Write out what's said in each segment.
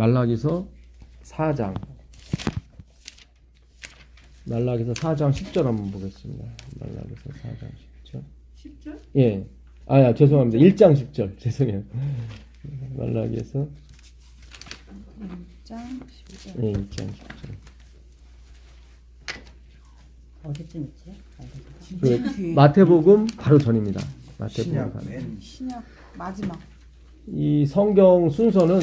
말라기서 4장 10절 한번 보겠습니다. 말라기서 4장 10절. 10절? 예. 죄송합니다. 1장 10절. 죄송해요. 말라기에서 1장 10절. 예, 1장 10절. 어디쯤 있지? 그 마태복음 바로 전입니다. 마태복음 바로. 신약 마지막. 이 성경 순서는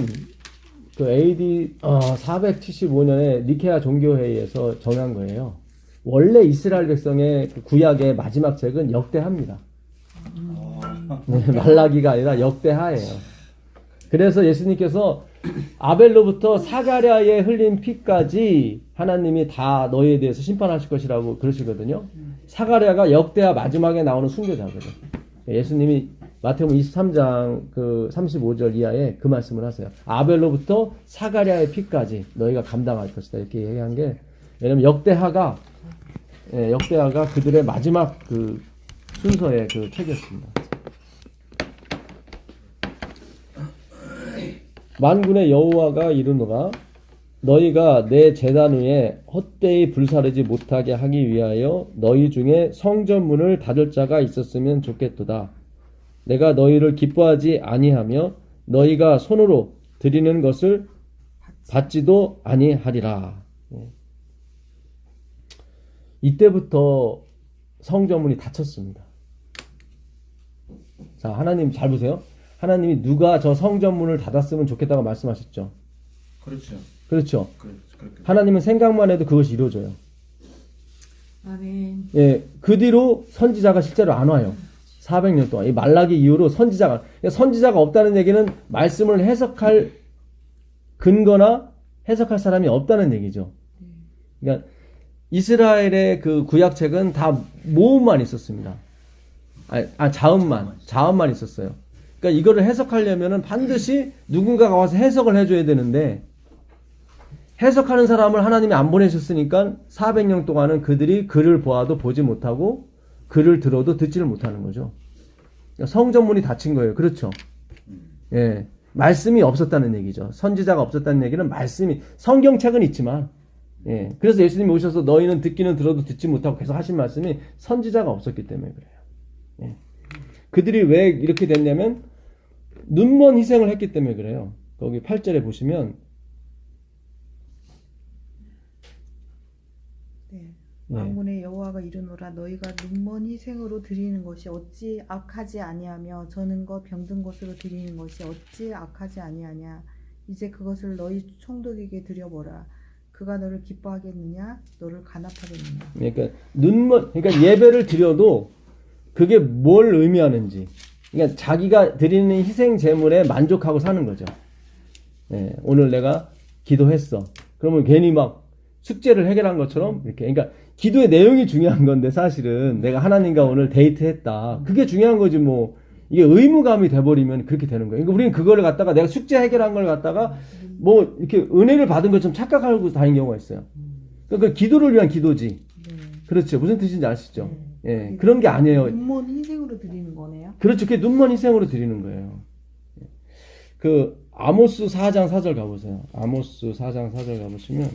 그 AD 475년에 니케아 종교회의에서 정한 거예요. 원래 이스라엘 백성의 그 구약의 마지막 책은 역대하입니다. 네, 말라기가 아니라 역대하예요. 그래서 예수님께서 아벨로부터 사가랴에 흘린 피까지 하나님이 다 너희에 대해서 심판하실 것이라고 그러시거든요. 사가랴가 역대하 마지막에 나오는 순교자거든요. 예수님이 마태복음 23장 그 35절 이하에 그 말씀을 하세요. 아벨로부터 사가랴의 피까지 너희가 감당할 것이다 이렇게 얘기한 게, 왜냐면 역대하가 그들의 마지막 그 순서의 그 책이었습니다. 만군의 여호와가 이르노라 너희가 내 제단 위에 헛되이 불사르지 못하게 하기 위하여 너희 중에 성전문을 닫을 자가 있었으면 좋겠도다. 내가 너희를 기뻐하지 아니하며 너희가 손으로 드리는 것을 받지도 아니하리라. 이때부터 성전문이 닫혔습니다. 자, 하나님 잘 보세요. 하나님이 누가 저 성전문을 닫았으면 좋겠다고 말씀하셨죠. 그렇죠. 하나님은 생각만 해도 그것이 이루어져요. 아멘. 예, 그 뒤로 선지자가 실제로 안 와요. 400년 동안. 이 말라기 이후로 선지자가 없다는 얘기는 말씀을 해석할 근거나 해석할 사람이 없다는 얘기죠. 그러니까 이스라엘의 그 구약책은 다 모음만 있었습니다. 자음만 있었어요. 그러니까 이거를 해석하려면은 반드시 누군가가 와서 해석을 해줘야 되는데, 해석하는 사람을 하나님이 안 보내셨으니까 400년 동안은 그들이 글을 보아도 보지 못하고 글을 들어도 듣지를 못하는 거죠. 그러니까 성전문이 닫힌 거예요. 그렇죠? 예, 말씀이 없었다는 얘기죠. 선지자가 없었다는 얘기는 성경책은 있지만, 예, 그래서 예수님이 오셔서 너희는 듣기는 들어도 듣지 못하고 계속 하신 말씀이 선지자가 없었기 때문에 그래요. 예. 그들이 왜 이렇게 됐냐면 눈먼 희생을 했기 때문에 그래요. 거기 8절에 보시면 만군의 여호와가 이르노라 너희가 눈먼 희생으로 드리는 것이 어찌 악하지 아니하며 저는 것 병든 것으로 드리는 것이 어찌 악하지 아니하냐. 이제 그것을 너희 총독에게 드려보라. 그가 너를 기뻐하겠느냐 너를 간합하겠느냐. 그러니까 예배를 드려도 그게 뭘 의미하는지, 그러니까 자기가 드리는 희생 제물에 만족하고 사는 거죠. 예, 오늘 내가 기도했어. 그러면 괜히 막 숙제를 해결한 것처럼 이렇게. 그러니까 기도의 내용이 중요한 건데 사실은 내가 하나님과 오늘 데이트했다. 그게 중요한 거지 뭐. 이게 의무감이 돼버리면 그렇게 되는 거예요. 그러니까 우리는 그거를 갖다가 내가 숙제 해결한 걸 갖다가 뭐 이렇게 은혜를 받은 것처럼 착각하고 다니는 경우가 있어요. 그러니까 그 기도를 위한 기도지. 그렇죠. 무슨 뜻인지 아시죠? 예, 그런 게 아니에요. 눈먼 희생으로 드리는 거네요. 그렇죠. 그게 눈먼 희생으로 드리는 거예요. 그 아모스 4장 4절 가보세요. 아모스 4장 4절 가보시면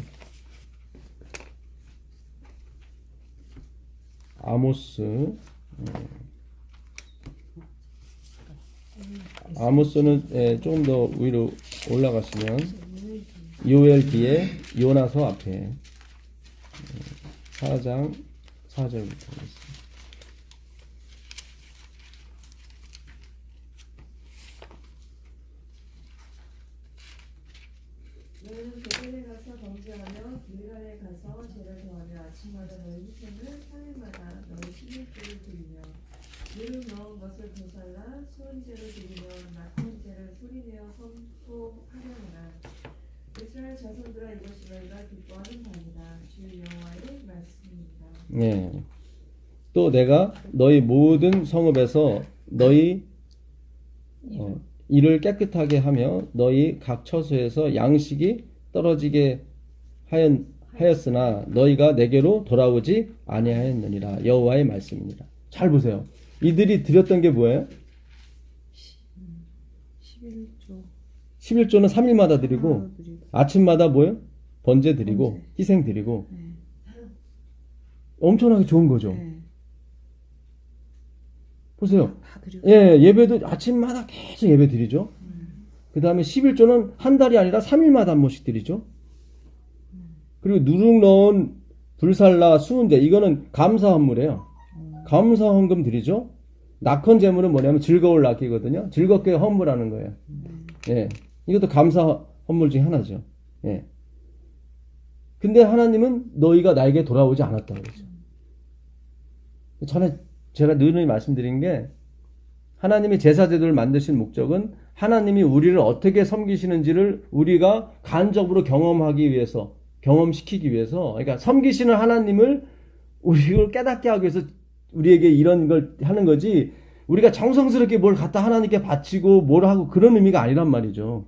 아모스는 조금 더 위로 올라가시면 요엘 뒤에 요나서 앞에 4장 4절부터 하겠습니다. 너희는 베델에 가서 범죄하며 길갈에 가서 죄를 더하며 아침마다 너희 희생을 3일마다 너희 11조를 드리며 기름 넣은 것을 도살라 수은제를 드리며 낙헌 제를 소리내어 선포하려니라. 이스라엘 자손들아 이것이 너희가 기뻐하는 바니라. 주 여호와의 말씀입니다. 네. 또 내가 너희 모든 성읍에서 너희 이를 깨끗하게 하며 너희 각 처소에서 양식이 떨어지게 하였으나 너희가 내게로 돌아오지 아니하였느니라. 여호와의 말씀입니다. 잘 보세요. 이들이 드렸던 게 뭐예요? 11조. 11조는 3일마다 드리고 하나로 드리고. 아침마다 뭐예요? 번제 드리고 번제. 희생 드리고 네. 엄청나게 좋은 거죠. 네. 보세요. 다 드리고. 예, 예배도 아침마다 계속 예배 드리죠. 그 다음에 11조는 한 달이 아니라 3일마다 한 번씩 드리죠. 그리고 누룩 넣은 불살라 수은제, 이거는 감사 헌물이에요. 감사 헌금 드리죠. 낙헌 제물은 뭐냐면 즐거울 낳기거든요. 즐겁게 헌물하는 거예요. 예, 이것도 감사 헌물 중에 하나죠. 예. 근데 하나님은 너희가 나에게 돌아오지 않았다고 그러죠. 전에 제가 늘 말씀드린 게 하나님이 제사제도를 만드신 목적은 하나님이 우리를 어떻게 섬기시는지를 우리가 간접으로 경험하기 위해서, 경험시키기 위해서, 그러니까 섬기시는 하나님을 우리를 깨닫게 하기 위해서 우리에게 이런 걸 하는 거지, 우리가 정성스럽게 뭘 갖다 하나님께 바치고 뭘 하고 그런 의미가 아니란 말이죠.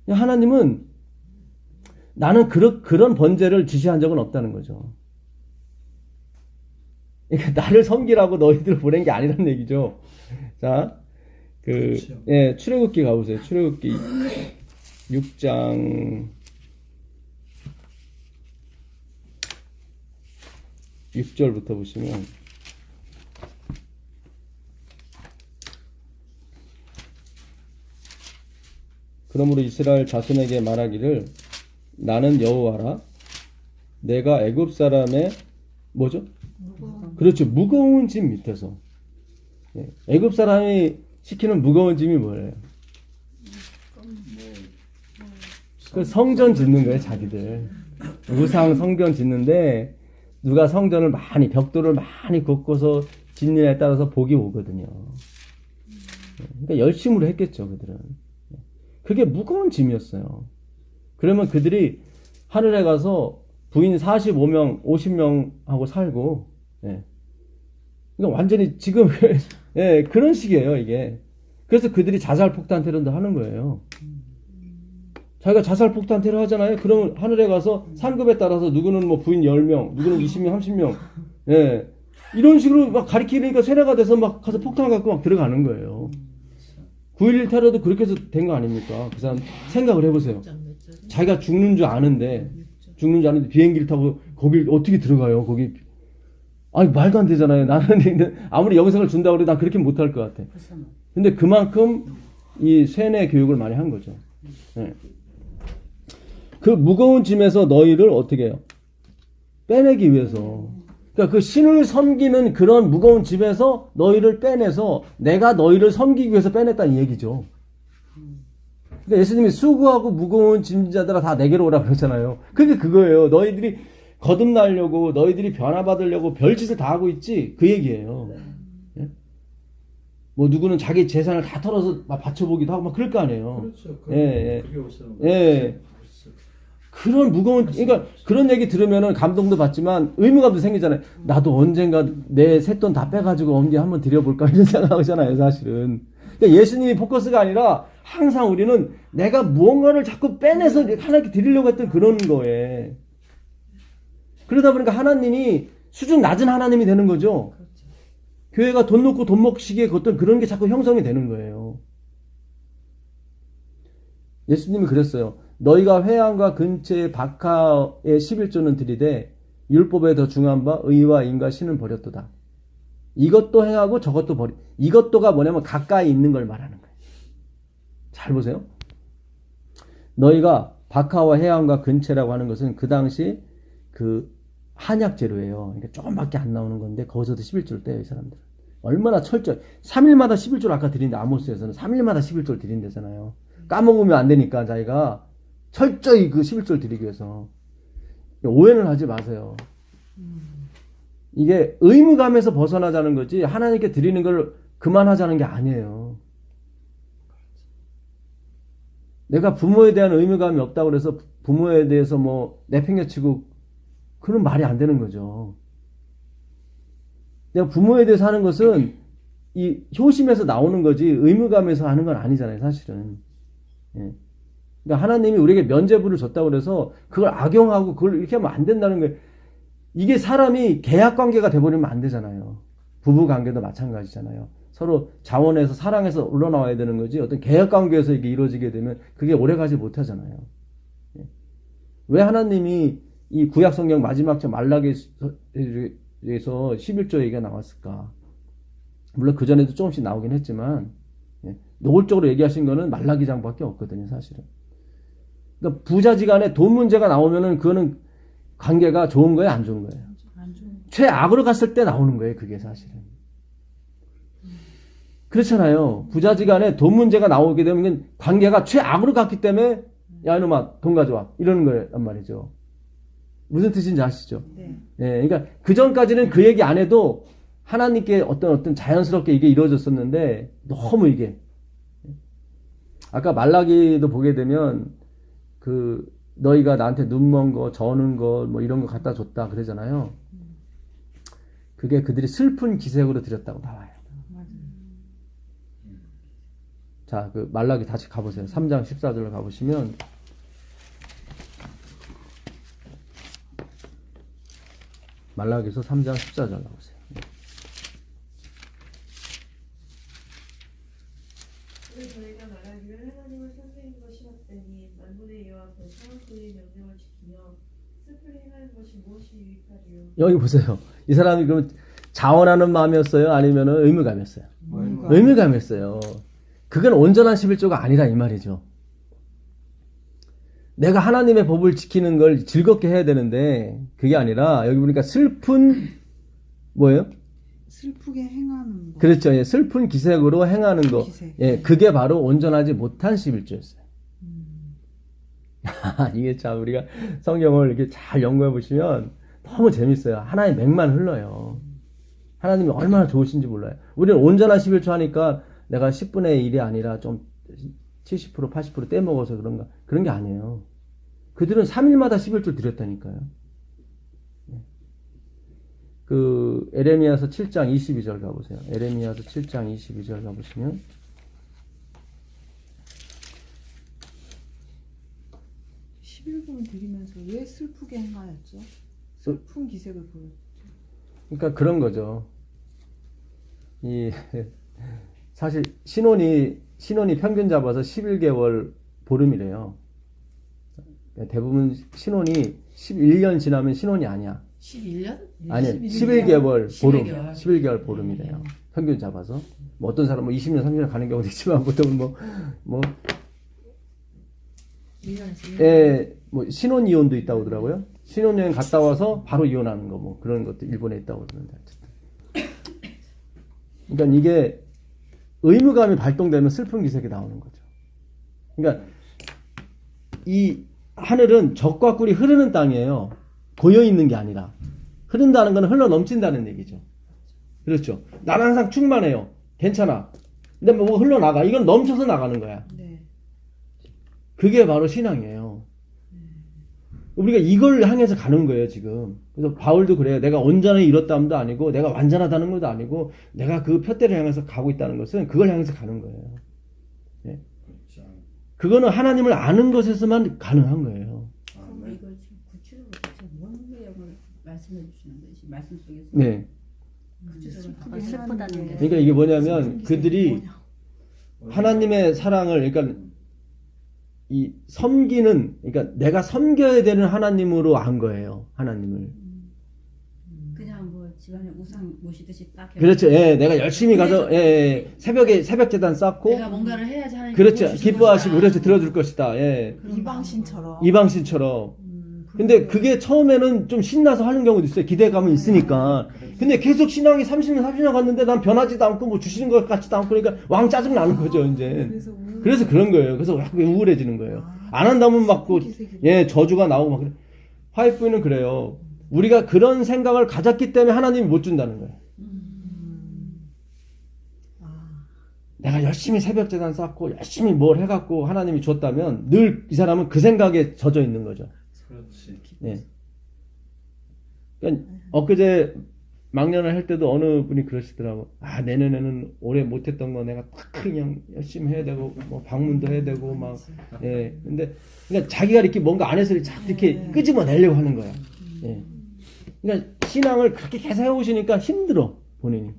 하나님은 나는 그런 번제를 지시한 적은 없다는 거죠. 그러니까 나를 섬기라고 너희들을 보낸 게 아니란 얘기죠. 자, 그렇죠. 예, 출애굽기 가보세요. 출애굽기 6장 6절부터 보시면, 그러므로 이스라엘 자손에게 말하기를 나는 여호와라. 내가 애굽 사람의 뭐죠? 그렇죠. 무거운 짐 밑에서. 예, 애굽 사람이 시키는 무거운 짐이 뭐예요? 그 성전 짓는 거예요, 자기들. 우상 성전 짓는데 누가 성전을 많이, 벽돌을 많이 걷고서 짓느냐에 따라서 복이 오거든요. 그러니까 열심으로 했겠죠, 그들은. 그게 무거운 짐이었어요. 그러면 그들이 하늘에 가서 부인 45명, 50명하고 살고, 예. 그러니까 완전히 지금, 예, 그런 식이에요, 이게. 그래서 그들이 자살폭탄 테러도 하는 거예요. 자기가 자살폭탄 테러 하잖아요. 그러면 하늘에 가서 상급에 따라서 누구는 뭐 부인 10명, 누구는 20명, 30명, 예. 이런 식으로 막 가리키니까 세뇌가 돼서 막 가서 폭탄 갖고 막 들어가는 거예요. 9.11 테러도 그렇게 해서 된 거 아닙니까? 그 사람 생각을 해보세요. 자기가 죽는 줄 아는데 비행기를 타고 거길 어떻게 들어가요? 거기 아니 말도 안 되잖아요. 나는 아무리 영생을 준다고 해도 난 그렇게 못할 것 같아. 근데 그만큼 이 세뇌 교육을 많이 한 거죠. 네. 그 무거운 짐에서 너희를 어떻게 해요? 빼내기 위해서. 그러니까 그 신을 섬기는 그런 무거운 짐에서 너희를 빼내서 내가 너희를 섬기기 위해서 빼냈다는 얘기죠. 그러니까 예수님이 수고하고 무거운 짐자들아 다 내게로 오라 그러잖아요. 그게 그거예요. 너희들이 거듭나려고, 너희들이 변화받으려고 별짓을 다 하고 있지, 그 얘기예요. 예? 뭐 누구는 자기 재산을 다 털어서 막 바쳐보기도 하고 막 그럴 거 아니에요. 그렇죠. 예, 예. 그게 우선 예. 그런 무거운, 그러니까 그런 얘기 들으면은 감동도 받지만 의무감도 생기잖아요. 나도 언젠가 내 쇳돈 다 빼가지고 언제 한번 드려볼까 이런 생각하잖아요, 사실은. 그러니까 예수님이 포커스가 아니라 항상 우리는 내가 무언가를 자꾸 빼내서 하나님께 드리려고 했던 그런 거에. 그러다 보니까 하나님이 수준 낮은 하나님이 되는 거죠. 교회가 돈 놓고 돈 먹기에 어떤 그런 게 자꾸 형성이 되는 거예요. 예수님이 그랬어요. 너희가 회당과 근처의 박하의 11조는 드리되 율법에 더 중한 바 의와 인과 신은 버렸도다. 이것도 행하고 저것도 버리. 이것도가 뭐냐면 가까이 있는 걸 말하는 거예요. 잘 보세요. 너희가 박하와 해안과 근처라고 하는 것은 그 당시 그 한약 재료예요. 그러니까 조금밖에 안 나오는 건데 거기서도 11조를 떼요, 이 사람들은. 얼마나 철저히. 3일마다 11조를 아까 드린데 아모스에서는 3일마다 11조를 드린대잖아요. 까먹으면 안 되니까 자기가 철저히 그 11조를 드리기 위해서. 오해는 하지 마세요. 이게 의무감에서 벗어나자는 거지 하나님께 드리는 걸 그만하자는 게 아니에요. 내가 부모에 대한 의무감이 없다고 그래서 부모에 대해서 뭐 내팽개치고 그런 말이 안 되는 거죠. 내가 부모에 대해서 하는 것은 이 효심에서 나오는 거지 의무감에서 하는 건 아니잖아요, 사실은. 예. 그러니까 하나님이 우리에게 면죄부를 줬다고 그래서 그걸 악용하고 그걸 이렇게 하면 안 된다는 거예요. 이게 사람이 계약 관계가 돼버리면 안 되잖아요. 부부 관계도 마찬가지잖아요. 서로 자원해서 사랑해서 올라나와야 되는 거지 어떤 계약 관계에서 이게 이루어지게 되면 그게 오래가지 못하잖아요. 예. 왜 하나님이 이 구약 성경 마지막 절 말라기에서 11조 얘기가 나왔을까? 물론 그 전에도 조금씩 나오긴 했지만 예. 노골적으로 얘기하신 거는 말라기장밖에 없거든요, 사실은. 그러니까 부자지간에 돈 문제가 나오면은 그거는 관계가 좋은 거예요, 안 좋은 거예요? 안 좋은 최악으로 갔을 때 나오는 거예요, 그게 사실은. 그렇잖아요. 부자지간에 돈 문제가 나오게 되면 관계가 최악으로 갔기 때문에 야 이놈아 돈 가져와 이러는 거란 말이죠. 무슨 뜻인지 아시죠? 네. 예, 그러니까 그 전까지는 그 얘기 안 해도 하나님께 어떤 자연스럽게 이게 이루어졌었는데 너무 이게 아까 말라기도 보게 되면 그 너희가 나한테 눈먼 거, 저는 거, 뭐 이런 거 갖다 줬다 그러잖아요. 그게 그들이 슬픈 기색으로 드렸다고 나와요. 맞아요. 자, 그 말라기 다시 가보세요. 3장 14절로 가보시면 말라기서 3장 14절 가보세요. 그래서 저희가 말하기를 하나님을 선생인 것이 헛되니 만군의 여호와 앞에서 그의 명령을 지키며 슬프게 행하는 것이 무엇이 유익하리요. 여기 보세요. 이 사람이 그럼 자원하는 마음이었어요? 아니면 의무감이었어요? 의무감이었어요. 그건 온전한 11조가 아니라 이 말이죠. 내가 하나님의 법을 지키는 걸 즐겁게 해야 되는데 그게 아니라 여기 보니까 슬픈 뭐예요? 슬프게 행하는 거. 그렇죠. 예, 슬픈 기색으로 행하는 거. 기색. 예, 그게 바로 온전하지 못한 11조였어요. 이게 참 우리가 성경을 이렇게 잘 연구해 보시면 너무 재밌어요. 하나의 맥만 흘러요. 하나님이 얼마나 좋으신지 몰라요. 우리는 온전한 11조 하니까 내가 10분의 1이 아니라 좀 70%, 80% 떼먹어서 그런가. 그런 게 아니에요. 그들은 3일마다 11조 드렸다니까요. 그 에레미야서 7장 22절 가보세요. 에레미야서 7장 22절 가보시면 11분을 드리면서 왜 슬프게 행하였죠? 슬픈 기색을 보였죠. 그러니까 그런 거죠. 이 사실 신혼이 평균 잡아서 11개월 보름이래요. 대부분 신혼이 11년 지나면 신혼이 아니야. 11년? 아니, 11개월 보름. 11개월. 11개월 보름이래요. 평균 잡아서. 뭐 어떤 사람은 20년, 30년 가는 경우도 있지만 보통은 뭐 1년에서 예, 뭐 신혼 이혼도 있다고 하더라고요. 신혼여행 갔다 와서 바로 이혼하는 거 뭐 그런 것도 일본에 있다고 그러는데 어쨌든. 그러니까 이게 의무감이 발동되면 슬픈 기색이 나오는 거죠. 그러니까 이 하늘은 적과 꿀이 흐르는 땅이에요. 고여 있는 게 아니라 흐른다는 건 흘러 넘친다는 얘기죠. 그렇죠. 나는 항상 충만해요. 괜찮아. 근데 뭐 흘러나가. 이건 넘쳐서 나가는 거야. 네. 그게 바로 신앙이에요. 우리가 이걸 향해서 가는 거예요, 지금. 그래서 바울도 그래요. 내가 온전히 이뤘다함도 아니고, 내가 완전하다는 것도 아니고, 내가 그 표대를 향해서 가고 있다는 것은 그걸 향해서 가는 거예요. 예. 그거는 하나님을 아는 것에서만 가능한 거예요. 그럼 이걸 지금 구체적으로 대체 뭔 내용을 말씀해 주시는 거지? 말씀 속에서 네. 구체적으로 슬프다는 게 그러니까 이게 뭐냐면, 그들이 하나님의 사랑을, 그러니까 이 섬기는, 그러니까 내가 섬겨야 되는 하나님으로 안 거예요. 하나님을. 그냥 뭐 집안에 우상 모시듯이 딱 해서 그렇죠. 예, 내가 열심히 가서 예, 새벽에 새벽 제단 쌓고, 내가 뭔가를 해야지 하나님 그렇죠. 기뻐하시고, 그렇죠. 들어줄 것이다. 예, 이방신처럼. 이방신처럼. 근데 그게 처음에는 좀 신나서 하는 경우도 있어요. 기대감은 있으니까. 근데 계속 신앙이 30년, 30년 갔는데 난 변하지도 않고 뭐 주시는 것 같지도 않고 그러니까 왕 짜증 나는 거죠, 이제. 그래서 그런 거예요. 그래서 왜 우울해지는 거예요. 안 한다면 막 그, 예, 저주가 나오고 막 그래. 화이프는 그래요. 우리가 그런 생각을 가졌기 때문에 하나님이 못 준다는 거예요. 내가 열심히 새벽 재단 쌓고 열심히 뭘 해갖고 하나님이 줬다면 늘 이 사람은 그 생각에 젖어 있는 거죠. 그렇지. 예. 그러니까 엊그제 막년을 할 때도 어느 분이 그러시더라고. 아, 내년에는 올해 못했던 거 내가 딱 그냥 열심히 해야 되고, 뭐 방문도 해야 되고, 막, 예. 근데, 그러니까 자기가 이렇게 뭔가 안에서 자꾸 이렇게 끄집어내려고 하는 거야. 예. 그러니까 신앙을 그렇게 계속 해오시니까 힘들어, 본인이.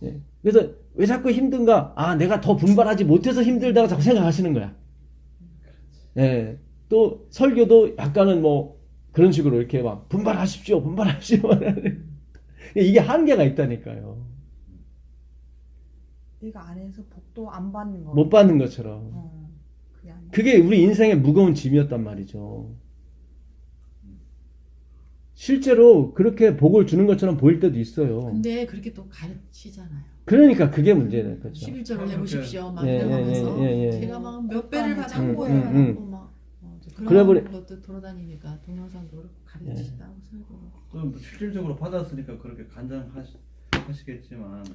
예. 그래서 왜 자꾸 힘든가? 아, 내가 더 분발하지 못해서 힘들다고 자꾸 생각하시는 거야. 예. 또 설교도 약간은 뭐 그런 식으로 이렇게 막 분발하십시오, 분발하십시오. 이게 한계가 있다니까요. 내가 안에서 복도 안 받는 거. 못 받는 것처럼. 그게 아니야. 그게 우리 인생의 무거운 짐이었단 말이죠. 실제로 그렇게 복을 주는 것처럼 보일 때도 있어요. 근데 그렇게 또 가르치잖아요. 그러니까 그게 문제는 거죠. 11조를 해보십시오. 막 예, 이러면서 예. 제가 막 몇 배를 받았고 음. 하고 막 그래 그런 버리- 것도 돌아다니니까 동영상도 그렇고 가르치다고 설교로. 또 실질적으로 받았으니까 그렇게 간장하시겠지만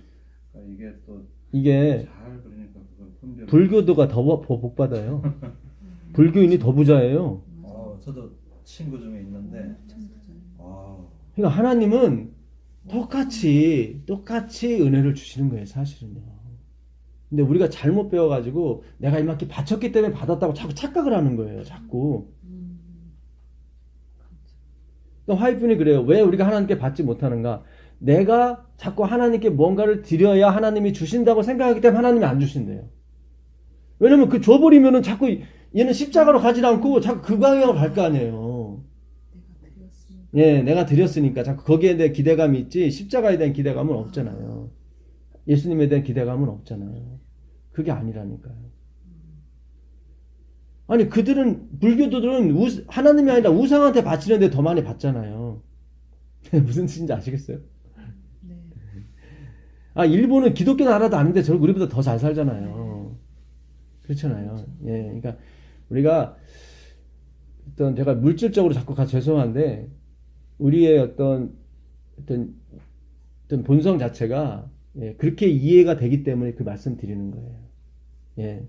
이게 또 이게 잘 그러니까 그걸 분별. 불교도가 더 복 받아요. 불교인이 더 부자예요. 저도 친구 중에 있는데 그러니까 하나님은 똑같이 은혜를 주시는 거예요, 사실은요. 근데 우리가 잘못 배워가지고 내가 이만큼 바쳤기 때문에 받았다고 자꾸 착각을 하는 거예요, 자꾸. 그러니까 화이프는 그래요. 왜 우리가 하나님께 받지 못하는가? 내가 자꾸 하나님께 뭔가를 드려야 하나님이 주신다고 생각하기 때문에 하나님이 안 주신대요. 왜냐면 그 줘버리면은 자꾸 얘는 십자가로 가지 않고 자꾸 그 방향으로 갈 거 아니에요. 예, 내가 드렸으니까 자꾸 거기에 대한 기대감이 있지 십자가에 대한 기대감은 없잖아요. 예수님에 대한 기대감은 없잖아요. 그게 아니라니까요. 아니 그들은 불교도들은 하나님이 아니라 우상한테 바치는데 더 많이 받잖아요. 무슨 뜻인지 아시겠어요? 네. 아, 일본은 기독교 나라도 아닌데 저는 우리보다 더 잘 살잖아요. 그렇잖아요. 예, 그러니까 우리가 어떤 제가 물질적으로 자꾸 죄송한데 우리의 어떤 본성 자체가 그렇게 이해가 되기 때문에 그 말씀 드리는 거예요. 예.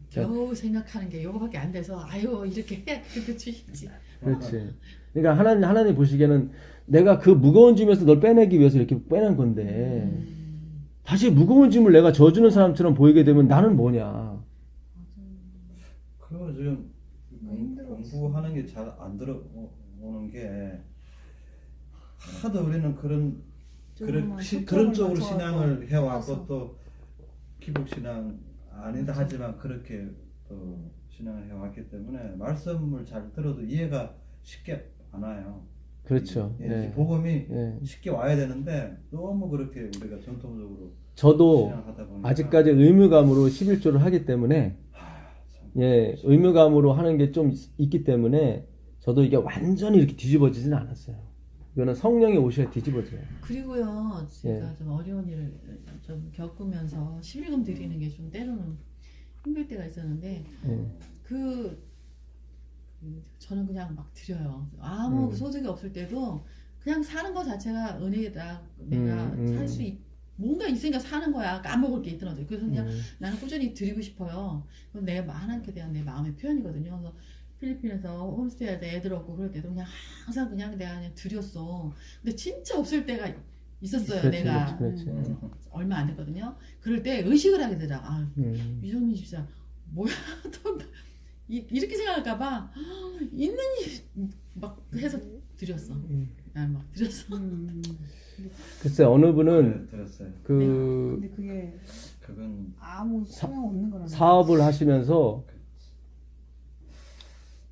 겨우 생각하는 게 요거밖에 안 돼서 아유 이렇게 해야 그래도 주시지. 그렇지. 그러니까 하나님 보시기에는 내가 그 무거운 짐에서 널 빼내기 위해서 이렇게 빼낸 건데 다시 무거운 짐을 내가 져주는 사람처럼 보이게 되면 나는 뭐냐. 그리고 지금 공부하는 게 잘 안 들어오는 게 하도 우리는 그런 쪽으로 신앙을 해왔고 또 기복 신앙 아니다 하지만 그렇게 또 신앙을 해왔기 때문에 말씀을 잘 들어도 이해가 쉽게 안 와요. 그렇죠. 이 복음이 예. 쉽게 와야 되는데 너무 그렇게 우리가 전통적으로 저도 신앙하다 보니까 아직까지 의무감으로 11조를 하기 때문에 예, 의무감으로 하는 게 좀 있기 때문에 저도 이게 완전히 이렇게 뒤집어지진 않았어요. 이거는 성령이 오셔야 뒤집어져요. 그리고요 제가 예. 좀 어려운 일을 좀 겪으면서 11금 드리는 게 좀 때로는 힘들 때가 있었는데 저는 그냥 막 드려요. 아무 소득이 없을 때도 그냥 사는 거 자체가 은혜다. 내가 살 수 뭔가 있으니까 사는 거야. 까먹을 게 있더라고요. 그래서 그냥 나는 꾸준히 드리고 싶어요. 그건 내가 하나님께 대한 내 마음의 표현이거든요. 그래서 필리핀에서 홈스테이할 때 애들 없고 그럴 때도 그냥 항상 그냥 내가 그냥 드렸어. 근데 진짜 없을 때가 있었어요. 그렇지, 내가 그렇지. 얼마 안 됐거든요. 그럴 때 의식을 하게 되더라. 아, 유정민 집사 뭐야 또 이렇게 생각할까봐 있는 막 해서 드렸어. 난 막 드렸어. 글쎄 어느 분은 들었어요. 근데 그게 그건 아무 소용 없는 거라는 사업을 하시면서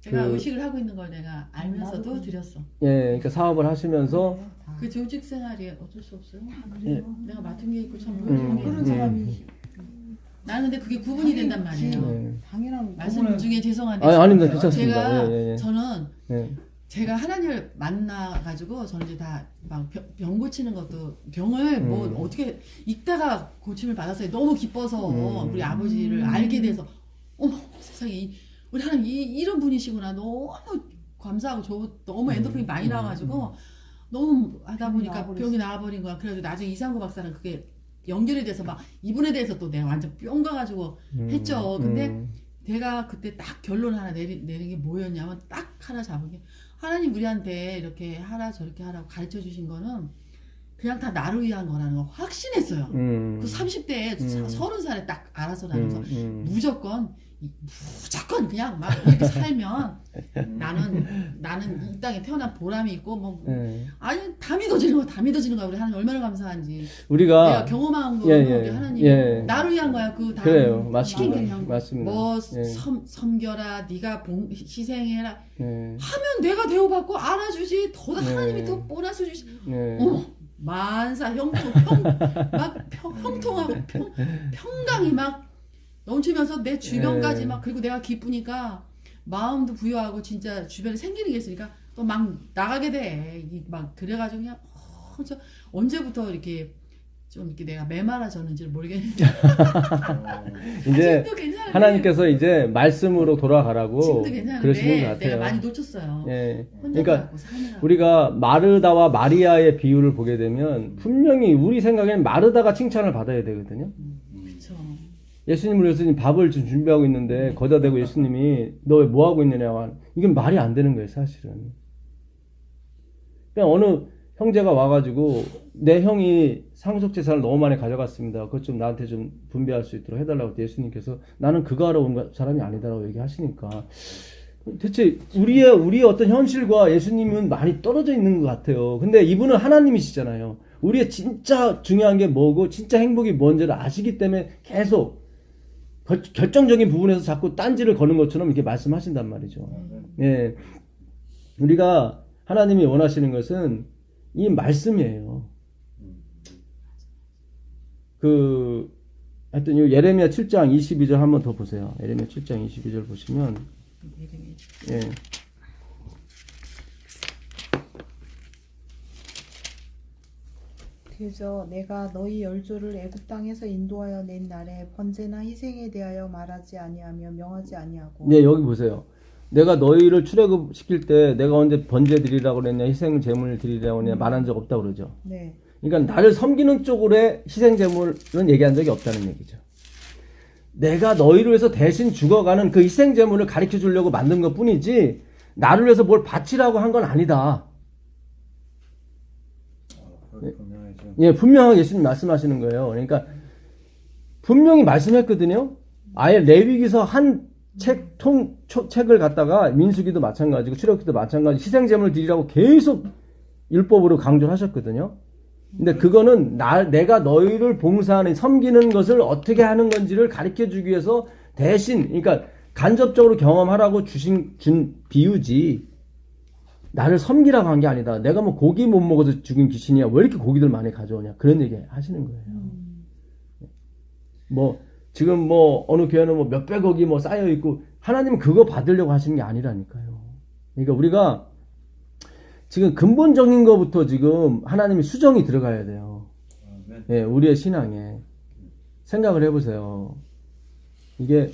제가 의식을 하고 있는 걸 내가 알면서도 드렸어. 예, 그러니까 사업을 하시면서 그 조직 생활이 어쩔 수 없어요. 그래요? 내가 맡은 게 있고 참 그런 사람이 나는 근데 그게 구분이 된단 말이에요. 당연한 말씀 중에 죄송한데 아닙니다. 괜찮습니다. 제가 예. 저는 예. 제가 하나님을 만나가지고 저는 이제 다 막 병 고치는 것도 병을 뭐 어떻게 읽다가 고침을 받았어요. 너무 기뻐서 우리 아버지를 알게 돼서 어머 세상에 우리 하나님 이런 분이시구나. 너무 감사하고 너무 엔도핀이 많이 나와가지고 너무 하다 보니까 병이 나와버린 거야. 그래서 나중에 이상구 박사는 그게 연결이 돼서 막 이분에 대해서 또 내가 완전 뿅 가가지고 했죠. 근데 내가 그때 딱 결론 하나 내린 게 뭐였냐면 딱 하나 잡은 게 하나님 우리한테 이렇게 하라 저렇게 하라고 가르쳐 주신 거는 그냥 다 나를 위한 거라는 거 확신했어요. 그 30대에 30살에 딱 알아서 나면서 무조건 그냥 막 이렇게 살면 나는 이 땅에 태어난 보람이 있고 뭐 아니 다 믿어지는 거야. 우리 하나님 얼마나 감사한지. 우리가 내가 경험한 거 우리 하나님 나를 위한 거야. 그 다 그래요. 시킨 게 맞습니다. 뭐 예. 섬겨라, 네가 희생해라 예. 하면 내가 대우받고 알아주지. 더 네. 하나님이 더 보너스 주시. 예. 어머 만사 형통하고 평강이 막 넘치면서 내 주변까지 네. 막 그리고 내가 기쁘니까 마음도 부여하고 진짜 주변에 생기는 게 있으니까 또 막 나가게 돼. 막 그래가지고 그냥 언제부터 이렇게 좀 이렇게 내가 메마라졌는지를 모르겠는데 이제 지금도 괜찮은데 하나님께서 이제 말씀으로 돌아가라고 지금도 괜찮은데 그러시는 것 같아요. 내가 많이 놓쳤어요. 예. 혼자 그러니까 갖고 사느라. 우리가 마르다와 마리아의 비유를 보게 되면 분명히 우리 생각에는 마르다가 칭찬을 받아야 되거든요. 그쵸. 예수님을 예수님 밥을 지금 준비하고 있는데 거기다 대고 예수님이 너 왜 뭐 하고 있느냐 이건 말이 안 되는 거예요 사실은. 그냥 어느 형제가 와가지고 내 형이 상속 재산을 너무 많이 가져갔습니다. 그것 좀 나한테 좀 분배할 수 있도록 해달라고 했더니 예수님께서 나는 그거 하러 온 사람이 아니다라고 얘기하시니까 대체 우리의 어떤 현실과 예수님은 많이 떨어져 있는 것 같아요. 근데 이분은 하나님이시잖아요. 우리의 진짜 중요한 게 뭐고 진짜 행복이 뭔지를 아시기 때문에 계속 결정적인 부분에서 자꾸 딴지를 거는 것처럼 이렇게 말씀하신단 말이죠. 예. 우리가 하나님이 원하시는 것은 이 말씀이에요. 하여튼 이 예레미야 7장 22절 한번 더 보세요. 예레미야 7장 22절 보시면 예. 그저 내가 너희 열조를 애굽 땅에서 인도하여 낸 날에 번제나 희생에 대하여 말하지 아니하며 명하지 아니하고. 네, 여기 보세요. 내가 너희를 출애굽 시킬 때 내가 언제 번제 드리라고 그랬냐, 희생 제물을 드리라고 그랬냐 말한 적 없다고 그러죠. 네. 그러니까 나를 섬기는 쪽으로의 희생 제물은 얘기한 적이 없다는 얘기죠. 내가 너희를 위해서 대신 죽어가는 그 희생 제물을 가르쳐 주려고 만든 것뿐이지 나를 위해서 뭘 바치라고 한 건 아니다. 분명하죠. 예, 분명하게 예수님 말씀하시는 거예요. 그러니까 분명히 말씀했거든요. 아예 레위기서 한 책을 갖다가 민수기도 마찬가지고 출애굽기도 마찬가지 희생 제물을 드리라고 계속 율법으로 강조를 하셨거든요. 근데 그거는 내가 너희를 봉사하는 섬기는 것을 어떻게 하는 건지를 가르쳐 주기 위해서 대신 그러니까 간접적으로 경험하라고 준 비유지 나를 섬기라고 한 게 아니다. 내가 뭐 고기 못 먹어서 죽은 귀신이야. 왜 이렇게 고기들 많이 가져오냐. 그런 얘기 하시는 거예요. 뭐 지금 뭐 어느 교회는 뭐 몇백억이 뭐 쌓여 있고 하나님은 그거 받으려고 하시는 게 아니라니까요. 그러니까 우리가 지금 근본적인 것부터 지금 하나님이 수정이 들어가야 돼요. 예, 우리의 신앙에 생각을 해보세요. 이게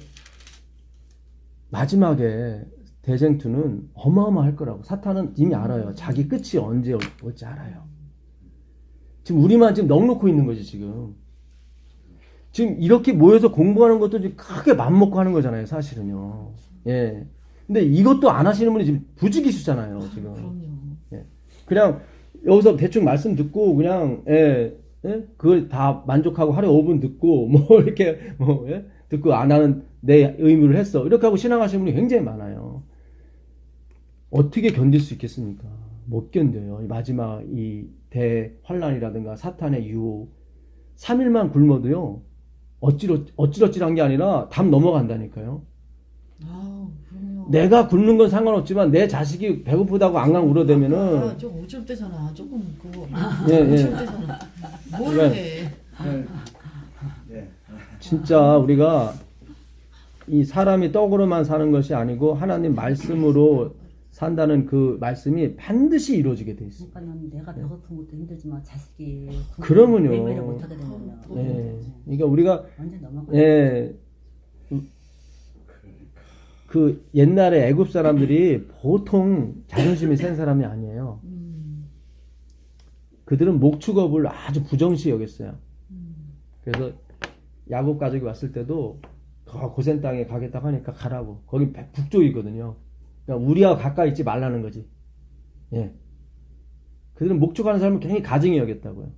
마지막에 대쟁투는 어마어마할 거라고. 사탄은 이미 알아요. 자기 끝이 언제 올지 알아요. 지금 우리만 지금 넋놓고 있는 거지 지금. 지금 이렇게 모여서 공부하는 것도 지금 크게 맘먹고 하는 거잖아요 사실은요. 예. 근데 이것도 안 하시는 분이 지금 부지기수잖아요 지금. 그럼요. 예. 그냥 여기서 대충 말씀 듣고 그냥 그걸 다 만족하고 하루에 5분 듣고 뭐 이렇게 뭐 듣고 나는 내 의무를 했어 이렇게 하고 신앙하시는 분이 굉장히 많아요. 어떻게 견딜 수 있겠습니까? 못 견뎌요. 이 마지막 이 대환란이라든가 사탄의 유혹 3일만 굶어도요 어찌러찌한 게 아니라 담 넘어간다니까요. 아우, 그럼요. 내가 굶는 건 상관없지만 내 자식이 배고프다고 앙앙 울어대면은 좀 어쩔 때잖아. 조금 그거 예, 어쩔 때잖아. 뭘 그러니까 해? 예. 진짜 우리가 이 사람이 떡으로만 사는 것이 아니고 하나님 말씀으로 산다는 그 말씀이 반드시 이루어지게 돼 있어요. 그러니까는 내가 배고픈 것도 힘들지만 자식이 그러면요. 매매를 못하게 되면요. 예. 그러니까 우리가 완전 넘어가. 예. 그 옛날에 애굽 사람들이 보통 자존심이 센 사람이 아니에요. 그들은 목축업을 아주 부정시 여겼어요. 그래서 야곱 가족이 왔을 때도 더 고센 땅에 가겠다고 하니까 가라고. 거긴 북쪽이거든요. 그러니까 우리와 가까이 있지 말라는 거지. 예. 그들은 목축하는 사람을 굉장히 가증히 여겼다고요.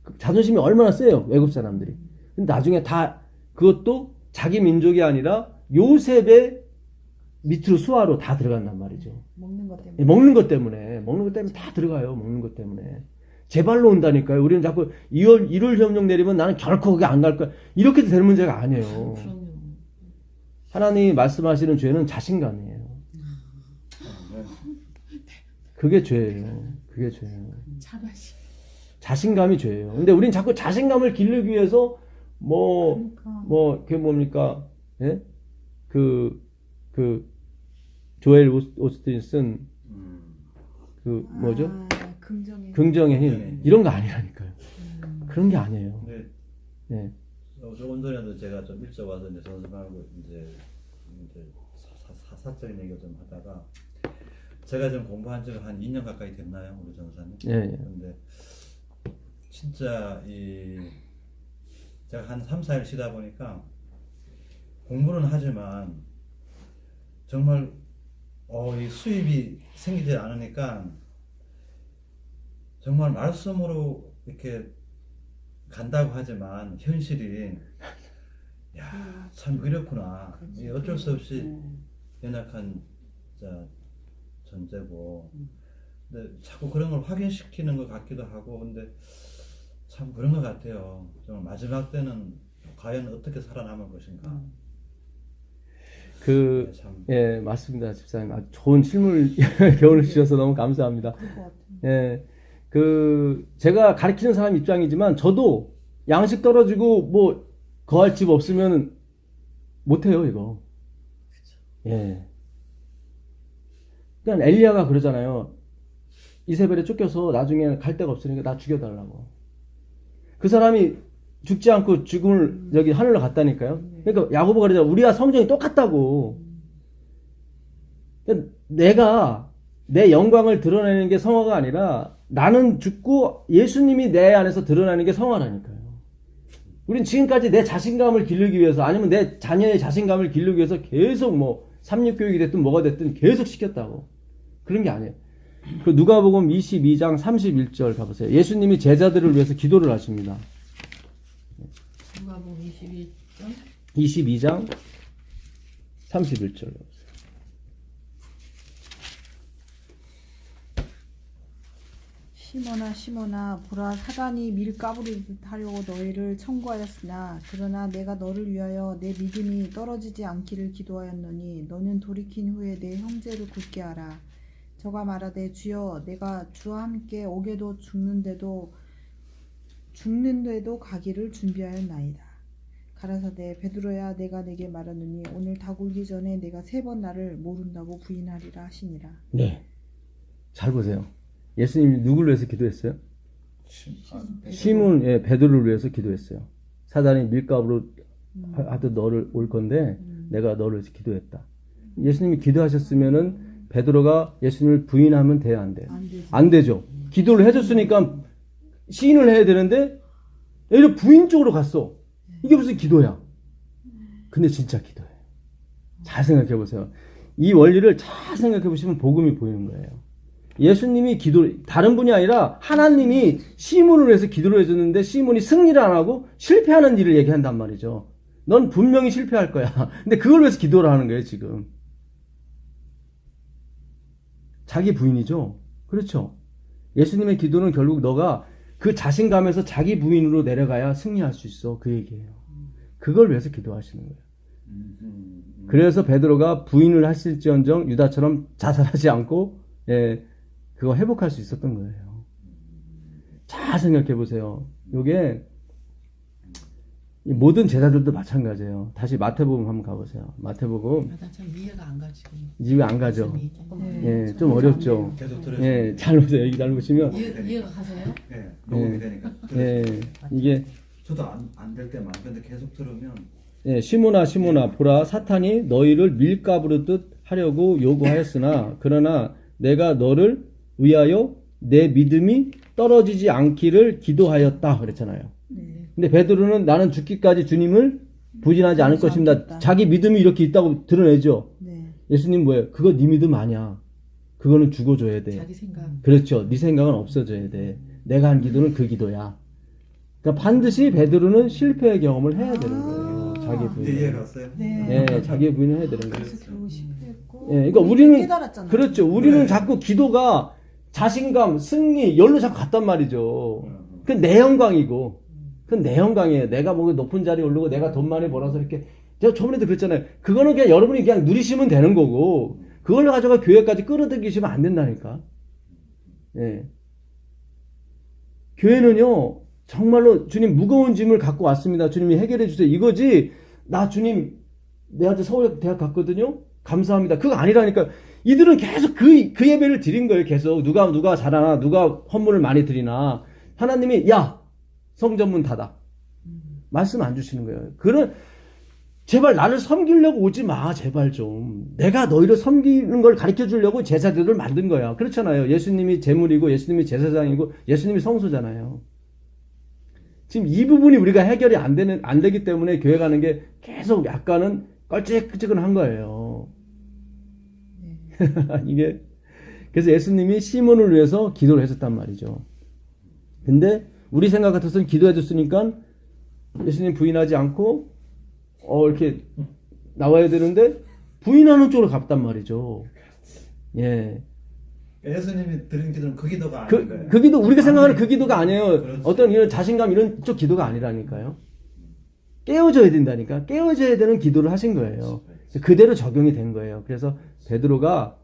그 자존심이 얼마나 세요, 외국 사람들이. 근데 나중에 다 그것도 자기 민족이 아니라 요셉의 밑으로 수하로 다 들어간단 말이죠. 먹는 것 때문에. 예, 먹는 것 때문에 다 들어가요. 먹는 것 때문에. 제 발로 온다니까요. 우리는 자꾸 1월 협력 내리면 나는 결코 거기 안 갈 거야. 이렇게 될 문제가 아니에요. 그럼요. 하나님이 말씀하시는 죄는 자신감이에요. 네. 그게 죄예요. 그게 죄예요. 자바시. 자신감이 죄예요. 근데 우린 자꾸 자신감을 기르기 위해서 그게 뭡니까? 예? 그 조엘 오스틴 쓴 뭐죠? 긍정의 힘. 이런 거 아니라니까요. 그런 게 아니에요. 근데 예. 조금 전에도 제가 좀 일찍 와서 이제 전승하고 이제 사적인 얘기를 좀 하다가 제가 지금 공부한 지가 한 2년 가까이 됐나요, 우리 전사님? 예. 근데 진짜 제가 한 3, 4일 쉬다 보니까 공부는 하지만 정말 이 수입이 생기지 않으니까 정말 말씀으로 이렇게 간다고 하지만 현실이 참 그렇구나. 이게 어쩔 수 없이 연약한 존재고 근데 자꾸 그런 걸 확인시키는 것 같기도 하고 근데 참 그런 것 같아요. 정말 마지막 때는 과연 어떻게 살아남을 것인가. 예, 맞습니다, 집사님. 아주 좋은 질문을 겨울을 주셔서 너무 감사합니다. 예, 제가 가르치는 사람 입장이지만 저도 양식 떨어지고 뭐 거할 집 없으면 못해요, 이거. 예. 그러니까 엘리야가 그러잖아요. 이세벨에 쫓겨서 나중에 갈 데가 없으니까 나 죽여달라고. 그 사람이 죽지 않고 죽음을 하늘로 갔다니까요. 그러니까 야고보가 그러잖아. 우리가 성정이 똑같다고. 그러니까 내가 내 영광을 드러내는 게 성화가 아니라 나는 죽고 예수님이 내 안에서 드러나는 게 성화라니까요. 우린 지금까지 내 자신감을 기르기 위해서 아니면 내 자녀의 자신감을 기르기 위해서 계속 삼육교육이 됐든 뭐가 됐든 계속 시켰다고. 그런 게 아니에요. 그 누가복음 22장 31절 가보세요. 예수님이 제자들을 위해서 기도를 하십니다. 누가복음 22장 31절. 시몬아 보라 사단이 밀 까부리듯 하려고 너희를 청구하였으나 그러나 내가 너를 위하여 내 믿음이 떨어지지 않기를 기도하였노니 너는 돌이킨 후에 내 형제를 굳게 하라. 저가 말하되 주여 내가 주와 함께 오게도 죽는데도 가기를 준비하였나이다. 가라사대 베드로야 내가 내게 말하노니 오늘 닭 울기 전에 내가 3번 나를 모른다고 부인하리라 하시니라. 네. 잘 보세요. 예수님이 누구를 위해서 기도했어요? 시몬, 베드로를 위해서 기도했어요. 사단이 밀가부로 하듯 너를 올 건데 내가 너를 위해서 기도했다. 예수님이 기도하셨으면은 베드로가 예수님을 부인하면 돼요, 안 돼요? 안 되죠. 기도를 해줬으니까 시인을 해야 되는데 얘를 부인 쪽으로 갔어. 이게 무슨 기도야? 근데 진짜 기도예요. 잘 생각해 보세요. 이 원리를 잘 생각해 보시면 복음이 보이는 거예요. 예수님이 다른 분이 아니라 하나님이 시몬을 위해서 기도를 해줬는데 시몬이 승리를 안 하고 실패하는 일을 얘기한단 말이죠. 넌 분명히 실패할 거야. 근데 그걸 위해서 기도를 하는 거예요, 지금. 자기 부인이죠. 그렇죠. 예수님의 기도는 결국 너가 그 자신감에서 자기 부인으로 내려가야 승리할 수 있어. 그 얘기예요. 그걸 위해서 기도하시는 거예요. 그래서 베드로가 부인을 하실지언정 유다처럼 자살하지 않고 그거 회복할 수 있었던 거예요. 잘 생각해 보세요. 요게 모든 제자들도 마찬가지예요. 다시 마태복음 한번 가보세요. 마태복음. 나 참 이해가 안 가지. 이해 안 가죠. 좀 어렵죠. 계속 들으세요. 잘 보세요. 여기 잘 보시면. 이해가 가세요? 녹음이 되니까. 이게 저도 안 될 때 많은데 계속 들으면. 시몬아 보라 사탄이 너희를 밀가부르듯 하려고 요구하였으나 그러나 내가 너를 위하여 내 믿음이 떨어지지 않기를 기도하였다 그랬잖아요. 근데 베드로는 나는 죽기까지 주님을 부진하지 않을 것입니다. 자기 믿음이 이렇게 있다고 드러내죠. 예수님 뭐예요? 그거 네 믿음 아니야. 그거는 죽어줘야 돼. 자기 생각. 그렇죠. 네 생각은 없어져야 돼. 내가 한 기도는 그 기도야. 그러니까 반드시 베드로는 실패의 경험을 해야 되는 거예요. 자기 이제 부인. 이해 갔어요? 네. 예, 자기 부인을 해야 되는 거예요. 그래서 결국 실패했고. 예, 그러니까 우리는 깨달았잖아요. 그렇죠. 우리는 네. 자꾸 기도가 자신감, 승리, 열로 자꾸 갔단 말이죠. 그건 내 영광이고, 그건 내 영광이에요. 내가 뭐 높은 자리에 오르고 내가 돈 많이 벌어서 이렇게. 제가 저번에도 그랬잖아요. 그거는 그냥 여러분이 그냥 누리시면 되는 거고, 그걸 가져가 교회까지 끌어들이시면 안 된다니까. 예. 교회는요, 정말로 주님 무거운 짐을 갖고 왔습니다. 주님이 해결해 주세요. 이거지, 나 주님, 내한테 서울 대학 갔거든요? 감사합니다. 그거 아니라니까. 이들은 계속 그 예배를 드린 거예요. 계속. 누가 잘하나, 누가 헌물을 많이 드리나. 하나님이, 야! 성전문 닫아. 말씀 안 주시는 거예요. 제발 나를 섬기려고 오지 마. 제발 좀. 내가 너희를 섬기는 걸 가르쳐 주려고 제사들을 만든 거야. 그렇잖아요. 예수님이 제물이고, 예수님이 제사장이고, 예수님이 성소잖아요. 지금 이 부분이 우리가 해결이 안 되기 때문에 교회 가는 게 계속 약간은 껄쩍끄쩍은 거예요. 이게, 그래서 예수님이 시몬을 위해서 기도를 해줬단 말이죠. 근데 우리 생각 같아서는 기도해줬으니까 예수님 부인하지 않고, 이렇게 나와야 되는데, 부인하는 쪽으로 갔단 말이죠. 예. 예수님이 드린 기도는 그 기도가 아닌 거예요. 그 기도, 우리가 생각하는 그 기도가 아니에요. 그렇지. 어떤 이런 자신감 이런 쪽 기도가 아니라니까요. 깨어져야 된다니까. 깨어져야 되는 기도를 하신 거예요. 그대로 적용이 된 거예요. 그래서 베드로가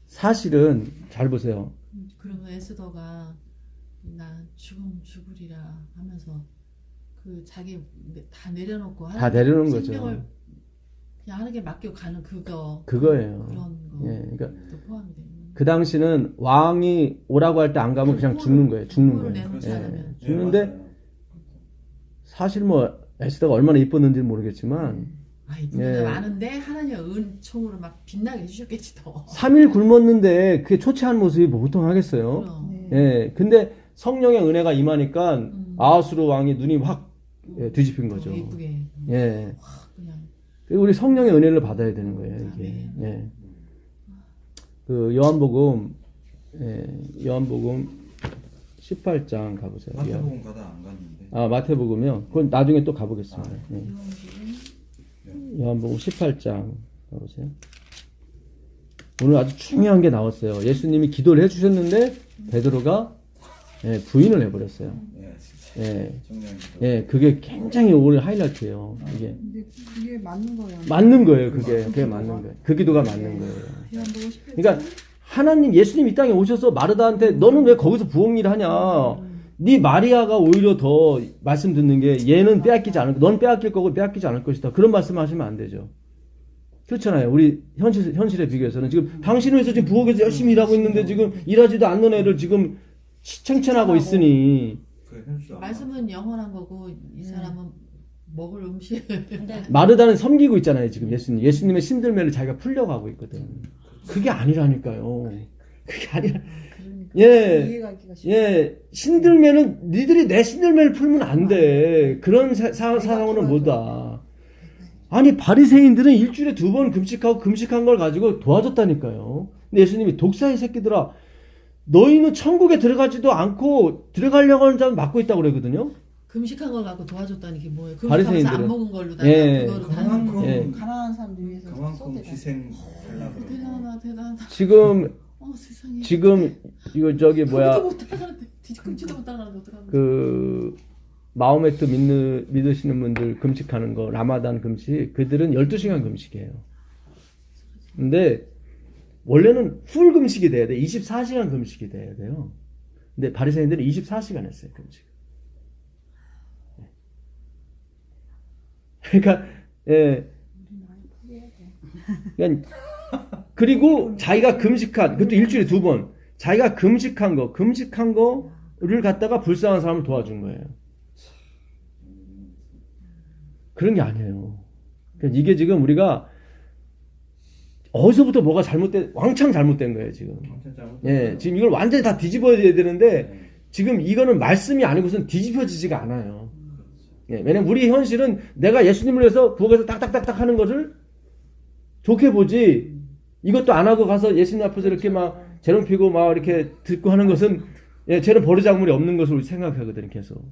사실은 잘 보세요. 그러면 에스더가 나 죽으리라 하면서 그 자기 다 내려놓고 다 내려놓은 거죠. 생명을 그냥 하는 게 맡기고 가는 그거예요. 그런 거. 예, 그러니까 또 포함이 되는. 그 당시는 왕이 오라고 할 때 안 가면 그냥 죽는 거예요. 죽는 부모를 거예요. 내놓지 않으면. 죽는데 맞아요. 사실 뭐 에스더가 얼마나 이뻤는지는 모르겠지만 아, 이쁜 예. 데 많은데 하나님 은총으로 막 빛나게 해주셨겠지 더. 3일 굶었는데 그게 초췌한 모습이 보통 하겠어요. 그럼. 네. 예, 근데 성령의 은혜가 임하니까 아하수르 왕이 눈이 확 뒤집힌 거죠. 예쁘게. 예. 그냥. 그리고 우리 성령의 은혜를 받아야 되는 거예요, 이게. 예. 그 요한복음 18장 가보세요. 마태복음 가다 안 갔는데. 아, 마태복음이요? 그건 나중에 또 가보겠습니다. 예. 요한복음 18장 가보세요. 오늘 아주 중요한 게 나왔어요. 예수님이 기도를 해주셨는데 베드로가 부인을 해버렸어요. 예, 진짜. 예, 중요한 기도. 예, 그게 굉장히 오늘 하이라이트예요. 이게 근데 그게 맞는 거예요. 맞는 거예요. 그게 맞는 거예요. 그 기도가 맞는 거예요. 요한복음 18장. 그러니까 하나님, 예수님 이 땅에 오셔서 마르다한테 너는 왜 거기서 부엌일 하냐? 네 마리아가 오히려 더 말씀 듣는 게 얘는 빼앗기지 않을 넌 빼앗길 거고 빼앗기지 않을 것이다. 그런 말씀하시면 안 되죠. 그렇잖아요. 우리 현실에 비교해서는 지금 당신은 해서 지금 부엌에서 열심히 일하고 있는데 지금 일하지도 않는 애를 지금 칭찬하고 있으니 그 현실 말씀은 영원한 거고 이 사람은 먹을 음식을. 근데 마르다는 섬기고 있잖아요. 지금 예수님의 신들매를 자기가 풀려가고 있거든. 그게 아니라니까요. 그게 아니라. 예. 이해가기가 쉽 예, 신들매는 니들이 내 신들매를 풀면 안 돼. 그런 상황은 뭐다. 아니 바리새인들은 일주일에 2번 금식하고 금식한 걸 가지고 도와줬다니까요. 근데 예수님이 독사의 새끼들아, 너희는 천국에 들어가지도 않고 들어가려고 하는 자는 막고 있다고 그러거든요. 금식한 걸 갖고 도와줬다는 게 뭐예요? 바리새인들은. 금식하면서 안 먹은 걸로 다 예. 그거를 다. 그만큼 예. 가난한 사람들 위해서 그만큼 쏟대다. 희생하려고 그러고. 대단하다. 지금 세상에. 이거 저기 뭐야, 못 따라가는데 뒤집금치도 못 따라가는데 어떡하면. 그 마호메트 믿으시는 분들 금식하는 거, 라마단 금식, 그들은 12시간 금식이에요. 근데 원래는 풀 금식이 돼야 돼. 24시간 금식이 돼야 돼요. 근데 바리새인들은 24시간 했어요, 금식. 그러니까 예. 그러니까 그리고 자기가 금식한, 그것도 일주일에 2번, 자기가 금식한 거를 갖다가 불쌍한 사람을 도와준 거예요. 그런 게 아니에요. 그러니까 이게 지금 우리가 어디서부터 뭐가 왕창 잘못된 거예요, 지금. 완전 잘못됐어요. 예, 지금 이걸 완전히 다 뒤집어야 되는데, 네. 지금 이거는 말씀이 아니고선 뒤집혀지지가 않아요. 예, 왜냐면 우리 현실은 내가 예수님을 위해서 부엌에서 딱딱딱딱 하는 것을 좋게 보지, 이것도 안 하고 가서 예수님 앞에서 이렇게 막 재롱 피고 막 이렇게 듣고 하는 것은 예, 쟤는 버르장물이 없는 것으로 생각하거든요, 계속.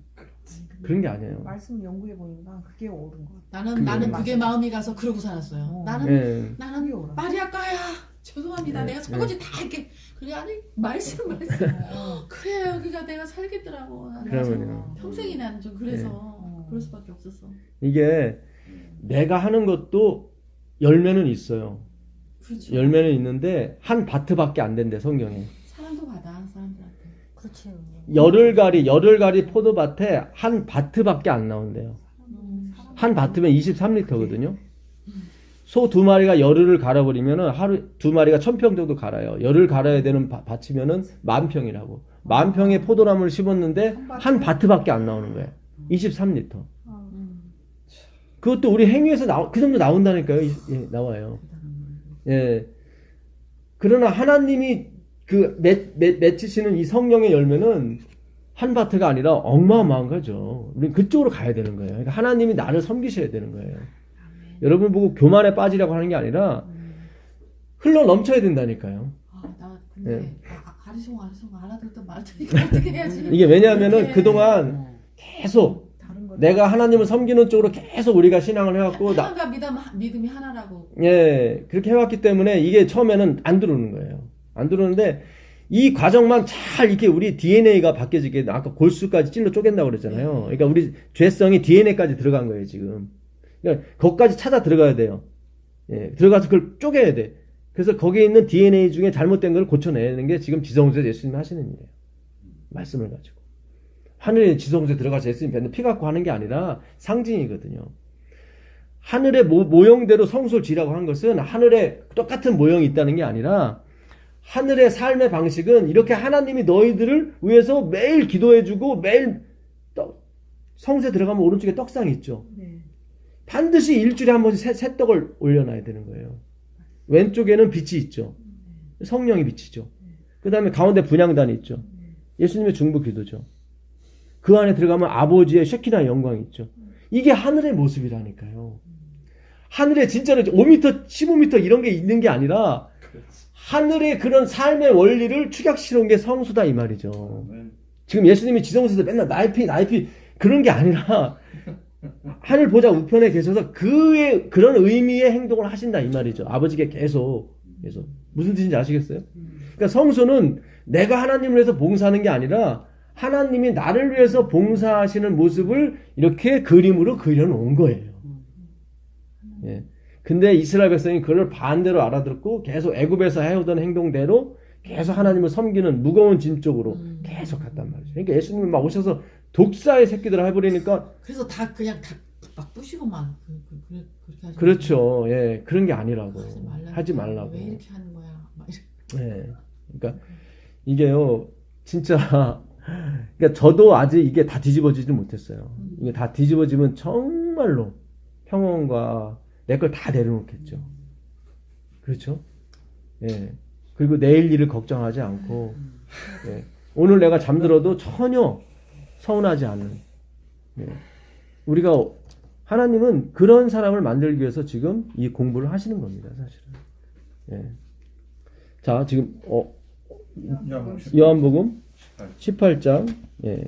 그런 게 아니에요. 말씀 연구해 보니까 그게 옳은 것 같아. 나는 그게 맞아. 마음이 가서 그러고 살았어요. 나는 예. 그게 옳아. 마리아까야 죄송합니다. 네, 내가 설거지 다 할게. 그래 아니 말씀 그래 여기가 내가 살겠더라고. 나는 그러면요. 평생이 나는 좀 그래서 네. 그럴 수밖에 없었어. 이게 내가 하는 것도 열매는 있어요. 그렇죠. 열매는 있는데 한 바트밖에 안 된대 성경에. 사랑도 받아 사람들한테. 그렇죠. 열흘가리 포도밭에 한 바트밖에 안 나온대요. 한 바트면 23리터거든요. 소 2마리가 열흘을 갈아버리면은 하루 2마리가 1000평 정도 갈아요. 열흘 갈아야 되는 밭이면은 10,000평이라고. 10,000평의 포도나무를 심었는데 한 바트밖에 안 나오는 거예요. 23리터. 그것도 우리 행위에서 그 정도 나온다니까요. 예, 나와요. 예. 그러나 하나님이 그 맺히시는 이 성령의 열매는 한 바트가 아니라 어마어마한 거죠. 우리는 그쪽으로 가야 되는 거예요. 그러니까 하나님이 나를 섬기셔야 되는 거예요. 여러분 보고 교만에 빠지라고 하는 게 아니라 흘러 넘쳐야 된다니까요. 나 근데 네. 아리송 알아듣던 말 들으니까 어떻게 해야지? 이게 왜냐하면은 네. 그동안 계속 다른 거. 내가 하나님을 섬기는 쪽으로 계속 우리가 신앙을 해왔고 하나가 믿음이 하나라고. 예, 그렇게 해왔기 때문에 이게 처음에는 안 들어오는 거예요. 안 들어오는데 이 과정만 잘 이렇게 우리 DNA가 바뀌어지게 아까 골수까지 찔러 쪼갠다고 그랬잖아요. 그러니까 우리 죄성이 DNA까지 들어간 거예요, 지금. 그러니까 거기까지 찾아 들어가야 돼요. 예, 들어가서 그걸 쪼개야 돼. 그래서 거기에 있는 DNA 중에 잘못된 걸 고쳐내는 게 지금 지성소에 예수님이 하시는 일이에요. 말씀을 가지고. 하늘에 지성소에 들어가서 예수님 뵙는 피 갖고 하는 게 아니라 상징이거든요. 하늘의 모형대로 성소를 지으라고 한 것은 하늘에 똑같은 모형이 있다는 게 아니라 하늘의 삶의 방식은 이렇게 하나님이 너희들을 위해서 매일 기도해주고 매일 성소에 들어가면 오른쪽에 떡상이 있죠. 네. 반드시 일주일에 한 번씩 새 떡을 올려놔야 되는 거예요. 왼쪽에는 빛이 있죠. 성령이 빛이죠. 그 다음에 가운데 분향단이 있죠. 예수님의 중보 기도죠. 그 안에 들어가면 아버지의 쉐키나 영광이 있죠. 이게 하늘의 모습이라니까요. 하늘에 진짜로 5m, 15m 이런 게 있는 게 아니라 하늘의 그런 삶의 원리를 축약시켜온 게 성수다 이 말이죠. 지금 예수님이 지성소에서 맨날 나의 피 그런 게 아니라 하늘 보좌 우편에 계셔서 그런 의미의 행동을 하신다 이 말이죠. 아버지께 계속 무슨 뜻인지 아시겠어요? 그러니까 성수는 내가 하나님을 위해서 봉사하는 게 아니라 하나님이 나를 위해서 봉사하시는 모습을 이렇게 그림으로 그려놓은 거예요. 예. 근데 이스라엘 백성이 그걸 반대로 알아듣고 계속 애굽에서 해오던 행동대로 계속 하나님을 섬기는 무거운 짐 쪽으로 계속 갔단 말이죠. 그러니까 예수님이 막 오셔서 독사의 새끼들을 해버리니까 그래서 다 그냥 막 부시고만 그렇게 하죠. 그렇죠. 예, 그런 게 아니라고 하지 말라고. 말라고. 왜 이렇게 하는 거야? 막 이렇게. 예, 그러니까 이게요, 진짜. 그러니까 저도 아직 이게 다 뒤집어지지 못했어요. 이게 다 뒤집어지면 정말로 평온과 내 걸 다 내려놓겠죠. 그렇죠? 예. 그리고 내일 일을 걱정하지 않고, 예. 오늘 내가 잠들어도 전혀 서운하지 않은, 예. 우리가 하나님은 그런 사람을 만들기 위해서 지금 이 공부를 하시는 겁니다, 사실은. 예. 자, 지금 요한복음 18장 예.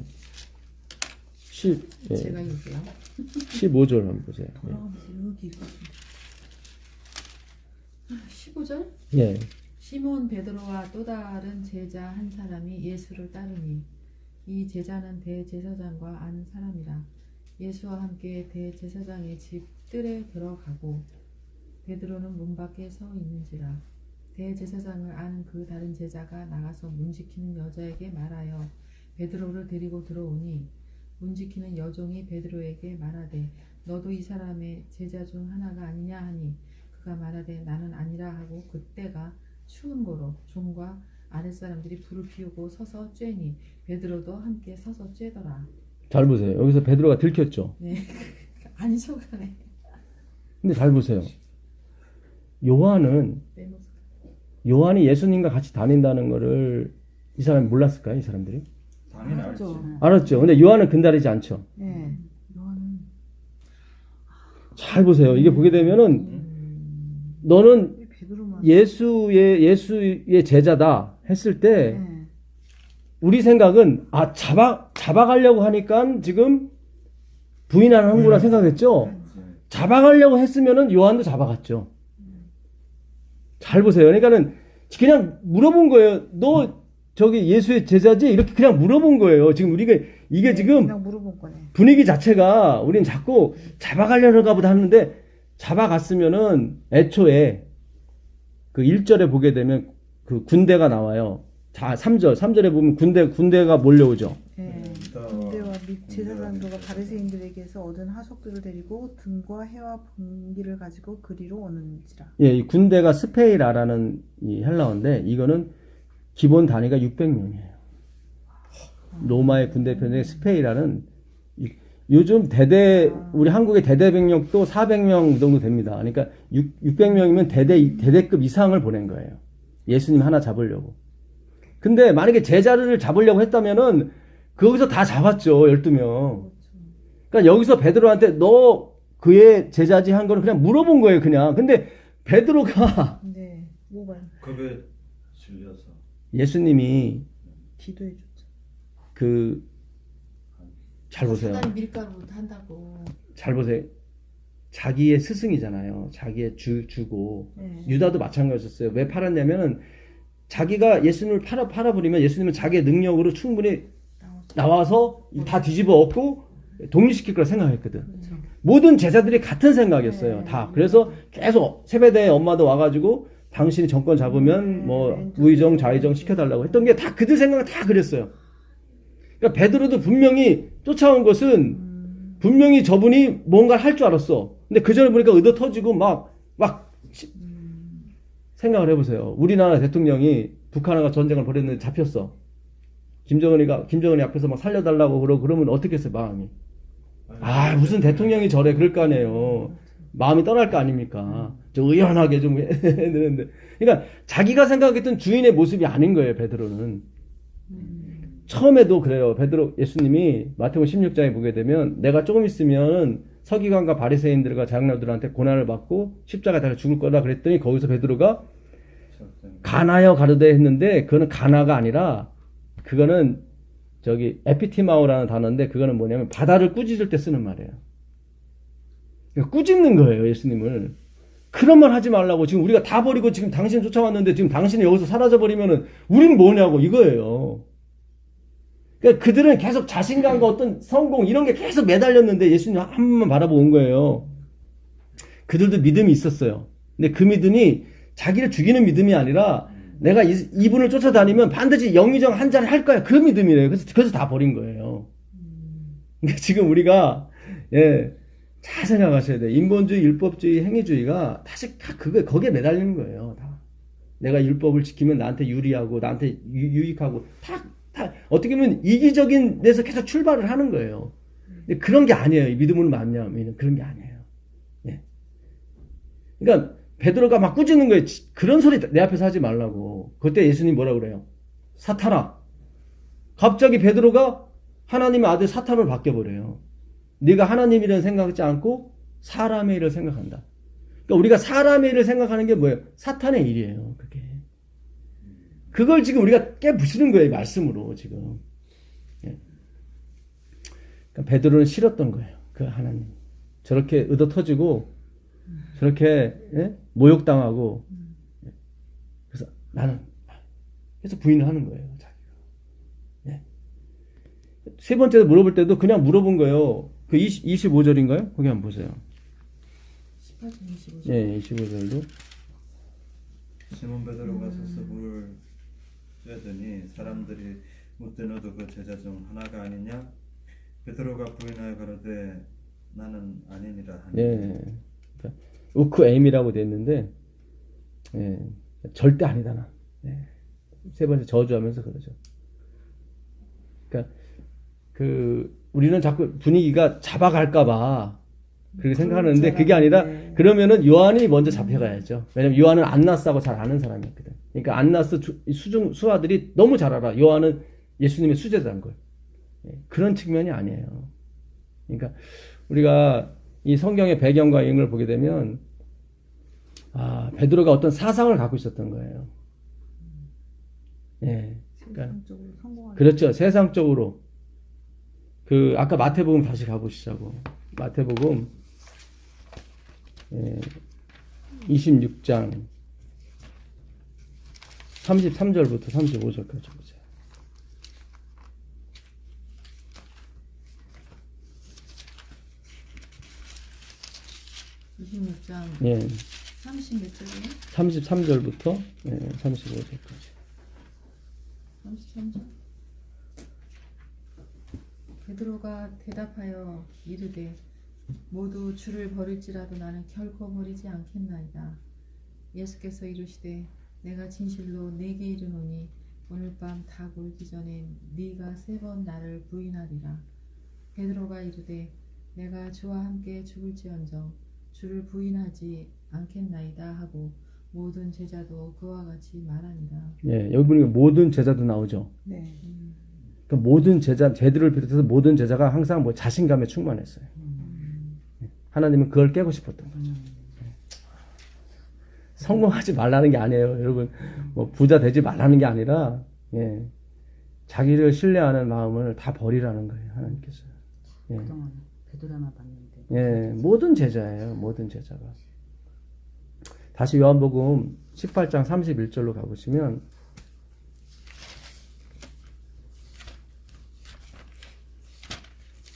제가 읽을게요. 15절 한번 보세요. 여기 있거든요. 15절? 예. 시몬 베드로와 또 다른 제자 한 사람이 예수를 따르니 이 제자는 대제사장과 아는 사람이라. 예수와 함께 대제사장의 집 뜰에 들어가고 베드로는 문 밖에 서 있는지라. 대제사장을 아는 그 다른 제자가 나가서 문 지키는 여자에게 말하여 베드로를 데리고 들어오니 문 지키는 여종이 베드로에게 말하되 너도 이 사람의 제자 중 하나가 아니냐 하니 그가 말하되 나는 아니라 하고 그때가 추운 고로 종과 아랫사람들이 불을 피우고 서서 쬐니 베드로도 함께 서서 쬐더라. 잘 보세요. 여기서 베드로가 들켰죠. 네. 안 속아네. 근데 잘 보세요. 요한이 예수님과 같이 다닌다는 거를 이 사람이 몰랐을까요? 이 사람들이? 당연히 알죠. 알았죠. 근데 요한은 근다리지 않죠. 네. 잘 보세요. 이게 보게 되면은 너는 베드로만. 예수의 제자다 했을 때 네. 우리 생각은 잡아가려고 하니까 지금 부인하는 한구나 생각했죠. 잡아가려고 했으면은 요한도 잡아갔죠. 잘 보세요. 그러니까는 그냥 물어본 거예요. 너 저기 예수의 제자지? 이렇게 그냥 물어본 거예요. 지금 우리가 이게 네, 지금 그냥 물어본 거네. 분위기 자체가 우리는 자꾸 잡아가려는가 보다 하는데 잡아갔으면은 애초에 그 1절에 보게 되면 그 군대가 나와요. 자, 3절에 보면 군대가 몰려오죠. 네. 군대와 및 제사장들과 바리새인들에게서 얻은 하석들을 데리고 등과 해와 번기를 가지고 그리로 오는지라. 예, 이 군대가 스페이라라는 이 헬라어인데 이거는 기본 단위가 600명이에요. 로마의 군대 편에 스페이라는 요즘 우리 한국의 대대병력도 400명 정도 됩니다. 그러니까 600명이면 대대급 이상을 보낸 거예요. 예수님 하나 잡으려고. 근데 만약에 제자를 잡으려고 했다면은 거기서 다 잡았죠. 12명. 그러니까 여기서 베드로한테 너 그의 제자지 한 거는 그냥 물어본 거예요. 그냥. 근데 베드로가 네. 뭐가 겁에 질려서 기도해 예수님이 줬죠. 잘 보세요. 사단이 밀가루 한다고. 잘 보세요. 자기의 스승이잖아요. 자기의 주고. 네. 유다도 마찬가지였어요. 왜 팔았냐면은 자기가 예수님을 팔아버리면 예수님은 자기의 능력으로 충분히 나와서 다 뒤집어 엎고 독립시킬 거라 생각했거든. 그렇죠. 모든 제자들이 같은 생각이었어요. 네. 다. 그래서 계속 세베대의 엄마도 와가지고 당신이 정권 잡으면 뭐 네. 우의정 좌의정 시켜달라고 했던 게 다 그들 생각은 다 그랬어요. 그러니까 베드로도 분명히 쫓아온 것은 분명히 저분이 뭔가를 할 줄 알았어. 근데 그 전에 보니까 의도 터지고 막 생각을 해보세요. 우리나라 대통령이 북한과 전쟁을 벌였는데 잡혔어. 김정은이 앞에서 막 살려달라고 그러면 어떻게 했어요, 마음이? 아, 무슨 대통령이 저래, 그럴 거 아니에요. 마음이 떠날 거 아닙니까? 좀 의연하게 좀 되는데. 그러니까 자기가 생각했던 주인의 모습이 아닌 거예요, 베드로는. 처음에도 그래요. 예수님이 마태복음 16장에 보게 되면 내가 조금 있으면 서기관과 바리새인들과 장로들한테 고난을 받고 십자가에 달려 죽을 거다 그랬더니 거기서 베드로가 가나여 가르되 했는데 그거는 가나가 아니라 그거는 저기 에피티마오라는 단어인데 그거는 뭐냐면 바다를 꾸짖을 때 쓰는 말이에요. 그러니까 꾸짖는 거예요, 예수님을. 그런 말 하지 말라고. 지금 우리가 다 버리고 지금 당신 쫓아왔는데 지금 당신이 여기서 사라져 버리면은 우리는 뭐냐고 이거예요. 그러니까 그들은 계속 자신감과 어떤 성공 이런 게 계속 매달렸는데 예수님 한 번만 바라보고 온 거예요. 그들도 믿음이 있었어요. 근데 그 믿음이 자기를 죽이는 믿음이 아니라 내가 이분을 쫓아다니면 반드시 영의정 한 잔을 할 거야. 그 믿음이래요. 그래서 다 버린 거예요. 그러니까 지금 우리가 잘 생각하셔야 돼요. 인본주의, 율법주의, 행위주의가 다시 거기에 매달리는 거예요. 다. 내가 율법을 지키면 나한테 유리하고 나한테 유익하고 다 어떻게 보면 이기적인 데서 계속 출발을 하는 거예요. 근데 그런 게 아니에요. 이 믿음으로 말미암아 그런 게 아니에요. 예. 그러니까 베드로가 막 꾸짖는 거예요. 그런 소리 내 앞에서 하지 말라고. 그때 예수님 뭐라 그래요? 사탄아. 갑자기 베드로가 하나님의 아들 사탄으로 바뀌어버려요. 네가 하나님이라는 생각하지 않고 사람의 일을 생각한다. 그러니까 우리가 사람의 일을 생각하는 게 뭐예요? 사탄의 일이에요. 그게. 그걸 지금 우리가 깨부수는 거예요. 말씀으로 지금. 예. 그러니까 베드로는 싫었던 거예요. 그 하나님. 저렇게 의도 터지고 저렇게 모욕당하고 그래서 나는 그래서 부인을 하는 거예요. 자기가. 예. 세 번째로 물어볼 때도 그냥 물어본 거예요. 그 25절인가요? 거기 한번 보세요. 18절 25절. 예, 25절도. 시몬 베드로가 서서 물을 쬐더니 사람들이 묻되 너도 그 제자 중 하나가 아니냐? 베드로가 부인하여 가로되 나는 아니니라 하니. 예. 그러니까 우크에임이라고 돼 있는데 절대 아니다 나. 세 번째 저주하면서 그러죠. 그러니까 우리는 자꾸 분위기가 잡아갈까봐 그렇게 생각하는데 그게 아니라 그러면은 요한이 먼저 잡혀가야죠. 왜냐면 요한은 안나스하고 잘 아는 사람이었거든. 그러니까 안나스 수하들이 너무 잘 알아. 요한은 예수님의 수제자인 걸. 그런 측면이 아니에요. 그러니까 우리가 이 성경의 배경과 인을 보게 되면 베드로가 어떤 사상을 갖고 있었던 거예요. 예. 그러니까 세상적으로 성공하는. 그렇죠. 세상적으로. 아까 마태복음 다시 가보시자고. 마태복음 26장 33절부터 35절까지 보세요. 26장 예. 30 몇 절이에요? 33절부터 35절까지. 33절. 베드로가 대답하여 이르되 모두 주를 버릴지라도 나는 결코 버리지 않겠나이다. 예수께서 이르시되 내가 진실로 네게 이르노니 오늘 밤 닭 울기 전에 네가 3번 나를 부인하리라. 베드로가 이르되 내가 주와 함께 죽을지언정 주를 부인하지 않겠나이다 하고 모든 제자도 그와 같이 말하니라. 예, 여기 보니까 모든 제자도 나오죠. 네. 그러니까 모든 제자들을 비롯해서 모든 제자가 항상 뭐 자신감에 충만했어요. 하나님은 그걸 깨고 싶었던 거죠. 성공하지 말라는 게 아니에요, 여러분. 뭐 부자 되지 말라는 게 아니라, 예, 자기를 신뢰하는 마음을 다 버리라는 거예요, 하나님께서. 예, 그동안 베드로만 봤는데. 예, 모든 제자예요, 모든 제자가. 다시 요한복음 18장 31절로 가보시면,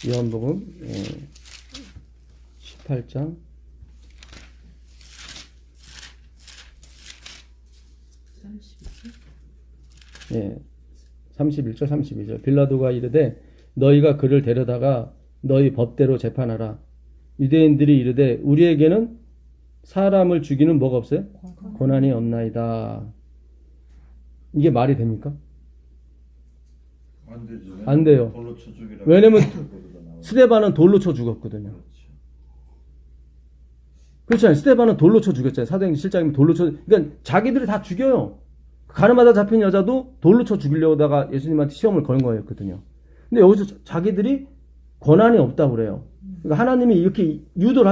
요한복음 18장 31절 32절. 빌라도가 이르되 너희가 그를 데려다가 너희 법대로 재판하라. 유대인들이 이르되 우리에게는 사람을 죽이는 뭐가 없어요? 고난이 없나이다. 이게 말이 됩니까? 안 되죠. 안 돼요. 돌로 쳐 죽이라고. 왜냐면 거기다 나와요. 스데반은 돌로 쳐 죽었거든요. 그렇죠. 그렇잖아요. 스데반은 돌로 쳐 죽였잖아요. 사도행전 7장이면 돌로 쳐. 그러니까 자기들이 다 죽여요. 가늠하다 잡힌 여자도 돌로 쳐 죽이려다가 예수님한테 시험을 건 거였거든요. 근데 여기서 자기들이 권한이 없다고 그래요. 그러니까 하나님이 이렇게 인도를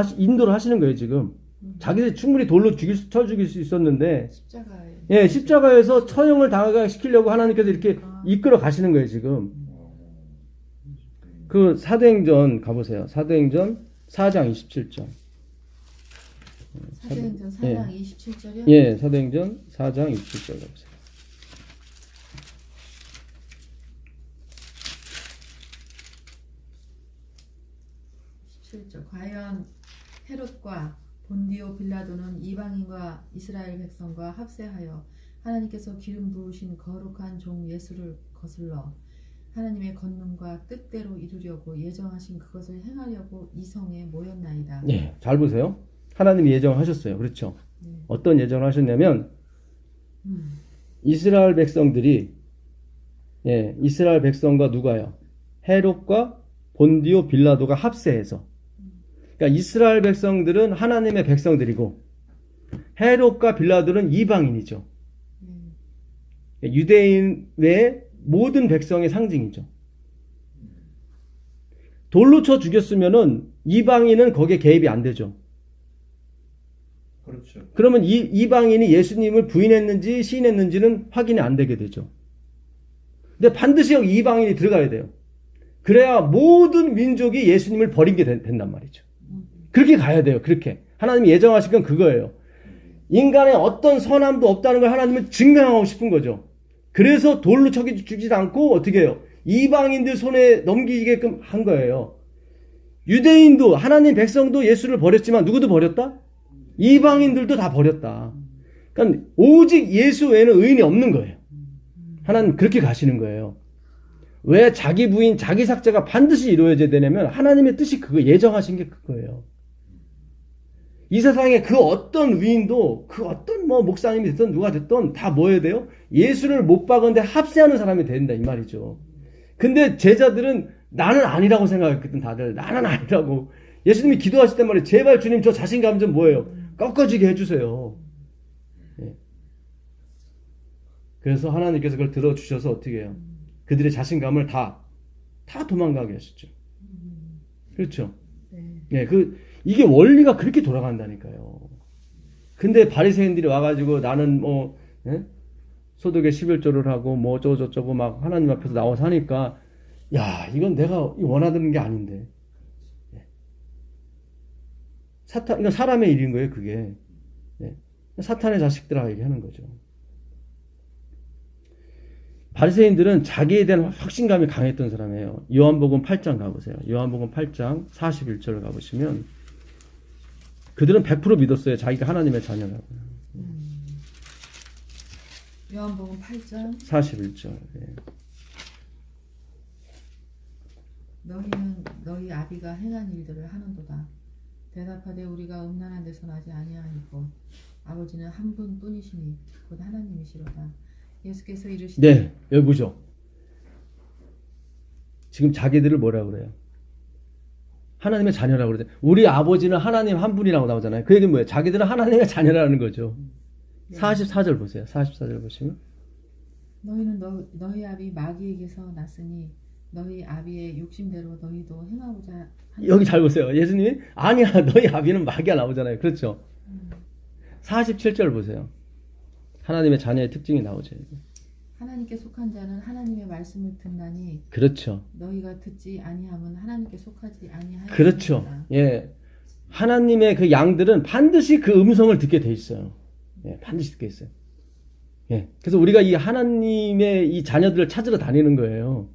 하시는 거예요, 지금. 자기들이 충분히 돌로 쳐 죽일 수 있었는데, 십자가에 예, 십자가에서 처형을 당하시키려고 하나님께서 이렇게 이끌어 가시는 거예요, 지금. 그 사도행전 가보세요. 사도행전 4장 27절. 사도행전 4장 27절이요? 예, 사도행전 4장 27절 가보세요. 과연 헤롯과 본디오 빌라도는 이방인과 이스라엘 백성과 합세하여 하나님께서 기름 부으신 거룩한 종 예수를 거슬러 하나님의 권능과 뜻대로 이루려고 예정하신 그것을 행하려고 이 성에 모였나이다. 예, 잘 보세요. 하나님이 예정하셨어요. 그렇죠? 어떤 예정을 하셨냐면 이스라엘 백성들이 이스라엘 백성과 누가요? 헤롯과 본디오 빌라도가 합세해서 그러니까 이스라엘 백성들은 하나님의 백성들이고 헤롯과 빌라도는 이방인이죠. 유대인 외에 모든 백성의 상징이죠. 돌로 쳐 죽였으면은 이방인은 거기에 개입이 안 되죠. 그렇죠. 그러면 이방인이 예수님을 부인했는지 시인했는지는 확인이 안 되게 되죠. 근데 반드시 여기 이방인이 들어가야 돼요. 그래야 모든 민족이 예수님을 버리게 된단 말이죠. 그렇게 가야 돼요. 그렇게. 하나님이 예정하신 건 그거예요. 인간의 어떤 선함도 없다는 걸 하나님은 증명하고 싶은 거죠. 그래서 돌로 죽이지 않고 어떻게 해요? 이방인들 손에 넘기게끔 한 거예요. 유대인도 하나님 백성도 예수를 버렸지만 누구도 버렸다? 이방인들도 다 버렸다. 그러니까 오직 예수 외에는 의인이 없는 거예요. 하나님 그렇게 가시는 거예요. 왜 자기 부인, 자기 삭제가 반드시 이루어져야 되냐면 하나님의 뜻이 그거 예정하신 게 그거예요. 이 세상에 그 어떤 위인도 그 어떤 목사님이 됐든 누가 됐든 다 뭐 해야 돼요? 예수를 못 박은데 합세하는 사람이 된다 이 말이죠. 근데 제자들은 나는 아니라고 생각했거든. 다들 나는 아니라고. 예수님이 기도하실 때 말이에요. 제발 주님 저 자신감 좀 뭐예요? 꺾어지게 해주세요. 예. 그래서 하나님께서 그걸 들어주셔서 어떻게 해요? 그들의 자신감을 다 도망가게 하셨죠. 그렇죠? 네. 예, 이게 원리가 그렇게 돌아간다니까요. 근데 바리새인들이 와가지고 나는 뭐 예? 소득의 11조를 하고 뭐 어쩌고저쩌고 막 하나님 앞에서 나와서 하니까 야 이건 내가 원하는 게 아닌데 예. 이건 사람의 일인 거예요 그게. 예. 사탄의 자식들아 얘기하는 거죠. 바리새인들은 자기에 대한 확신감이 강했던 사람이에요. 요한복음 8장 가보세요. 요한복음 8장 41절 가보시면 그들은 100% 믿었어요. 자기가 하나님의 자녀라고. 요한복음 8장 41절. 예. 너희는 너희 아비가 행한 일들을 하는도다. 대답하되 우리가 음란한 데서 나지 아니하니고 아버지는 한 분뿐이시니 곧 하나님이시로다. 예수께서 이르시되 네, 여기 보죠. 지금 자기들을 뭐라고 그래요? 하나님의 자녀라고 그러죠. 우리 아버지는 하나님 한 분이라고 나오잖아요. 그 얘기는 뭐예요? 자기들은 하나님의 자녀라는 거죠. 44절 보세요. 44절 보시면 너희는 너희 아비 마귀에게서 났으니 너희 아비의 욕심대로 너희도 행하고자 하는 여기 잘 보세요. 예수님이 아니야 너희 아비는 마귀가 나오잖아요. 그렇죠. 47절 보세요. 하나님의 자녀의 특징이 나오죠. 하나님께 속한 자는 하나님의 말씀을 듣나니 그렇죠. 너희가 듣지 아니함은 하나님께 속하지 아니하였습니다. 그렇죠. 예. 하나님의 그 양들은 반드시 그 음성을 듣게 돼 있어요. 예, 반드시 듣게 있어요. 예. 그래서 우리가 이 하나님의 이 자녀들을 찾으러 다니는 거예요.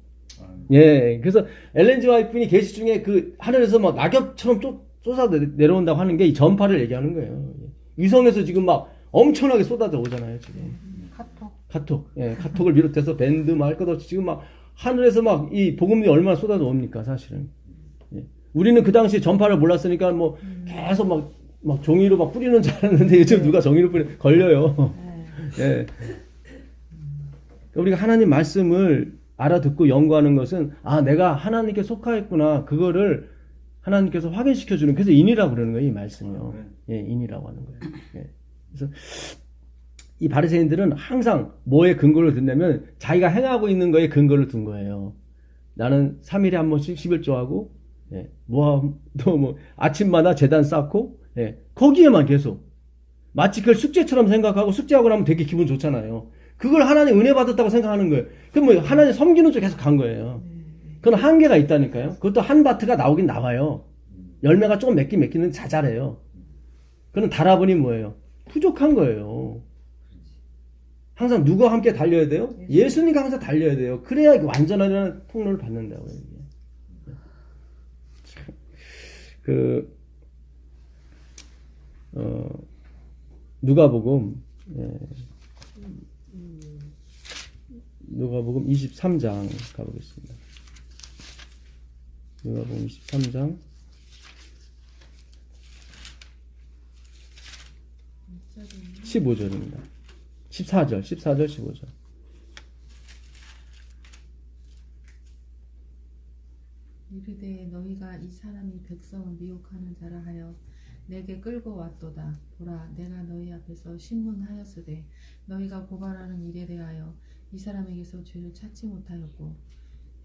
예. 그래서 엘렌 지 화이트이 계시 중에 그 하늘에서 막 낙엽처럼 쏟아 내려온다고 하는 게 이 전파를 얘기하는 거예요. 위성에서 지금 막 엄청나게 쏟아져 오잖아요, 지금. 카톡. 예, 카톡을 비롯해서 밴드 말 것 없이 지금 막 하늘에서 막 이 복음이 얼마나 쏟아져 옵니까, 사실은. 예. 우리는 그 당시에 전파를 몰랐으니까 뭐 계속 막 종이로 막 뿌리는 줄 알았는데 요즘 누가 종이로 걸려요. 예. 우리가 하나님 말씀을 알아듣고 연구하는 것은 아, 내가 하나님께 속하였구나. 그거를 하나님께서 확인시켜 주는 그래서 인이라고 그러는 거예요, 이 말씀이요. 예, 인이라고 하는 거예요. 예. 그래서 이 바리새인들은 항상 뭐에 근거를 든다면 자기가 행하고 있는 거에 근거를 둔 거예요. 나는 3일에 한 번씩 11조하고 예, 뭐 아침마다 제단 쌓고 예, 거기에만 계속 마치 그걸 숙제처럼 생각하고 숙제하고 나면 되게 기분 좋잖아요. 그걸 하나님 은혜 받았다고 생각하는 거예요. 그럼 뭐 하나님 섬기는 쪽 계속 간 거예요. 그건 한계가 있다니까요. 그것도 한 바트가 나오긴 나와요. 열매가 조금 맺기는 자잘해요. 그건 달아보니 뭐예요? 부족한 거예요. 항상 누구와 함께 달려야 돼요? 예수님과 항상 달려야 돼요. 그래야 완전한 통로를 받는다고요. 누가복음 23장 가보겠습니다. 누가복음 23장 15절입니다. 14절, 15절. 이르되 너희가 이 사람이 백성을 미혹하는 자라 하여 내게 끌고 왔도다. 보라, 내가 너희 앞에서 신문하였으되 너희가 고발하는 일에 대하여 이 사람에게서 죄를 찾지 못하였고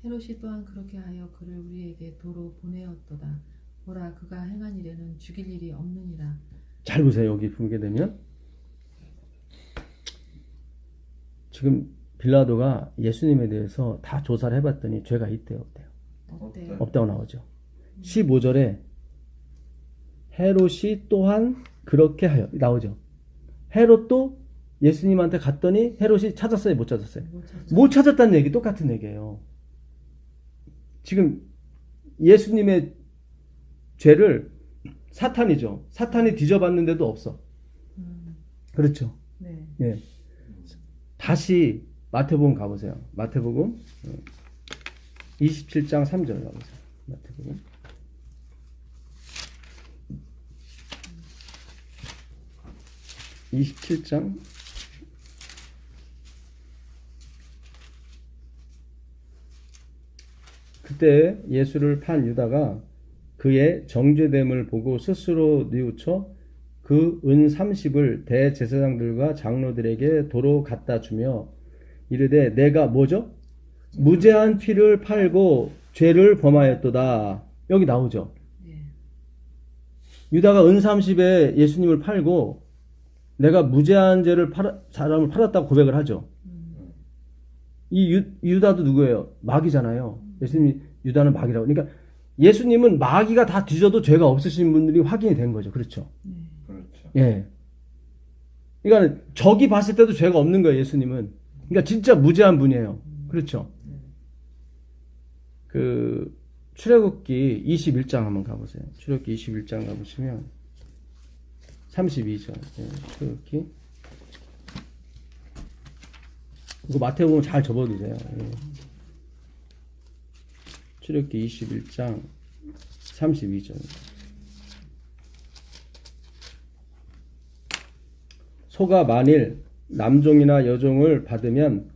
헤롯이 또한 그렇게 하여 그를 우리에게 도로 보내었도다. 보라, 그가 행한 일에는 죽일 일이 없느니라. 잘 보세요. 여기 보게 되면 지금 빌라도가 예수님에 대해서 다 조사를 해봤더니 죄가 있대요, 없대요? 없다고 나오죠. 15절에 헤롯이 또한 그렇게 하여 나오죠. 헤롯도 예수님한테 갔더니 헤롯이 찾았어요, 못 찾았어요? 못 찾았다는 얘기 똑같은 얘기예요. 지금 예수님의 죄를 사탄이죠. 사탄이 뒤져봤는데도 없어. 그렇죠. 네. 예. 다시 마태복음 가보세요. 마태복음 27장 3절 가보세요. 마태복음 27장 그때 예수를 판 유다가 그의 정죄됨을 보고 스스로 뉘우쳐 그 은 30을 대제사장들과 장로들에게 도로 갖다 주며 이르되 내가 뭐죠? 무죄한 피를 팔고 죄를 범하였도다. 여기 나오죠. 유다가 은 30에 예수님을 팔고 내가 무죄한 죄를 사람을 팔았다고 고백을 하죠. 이 유다도 누구예요? 마귀잖아요. 예수님이 유다는 마귀라고. 그러니까 예수님은 마귀가 다 뒤져도 죄가 없으신 분들이 확인이 된 거죠. 그렇죠? 그렇죠. 예. 그러니까 적이 봤을 때도 죄가 없는 거예요. 예수님은. 그러니까 진짜 무죄한 분이에요. 그렇죠? 그 출애굽기 21장 한번 가보세요. 출애굽기 21장 가보시면 32절. 예, 출애굽기. 이거 마태복음 잘 접어두세요. 예. 출애굽기 21장 32절. 소가 만일 남종이나 여종을 받으면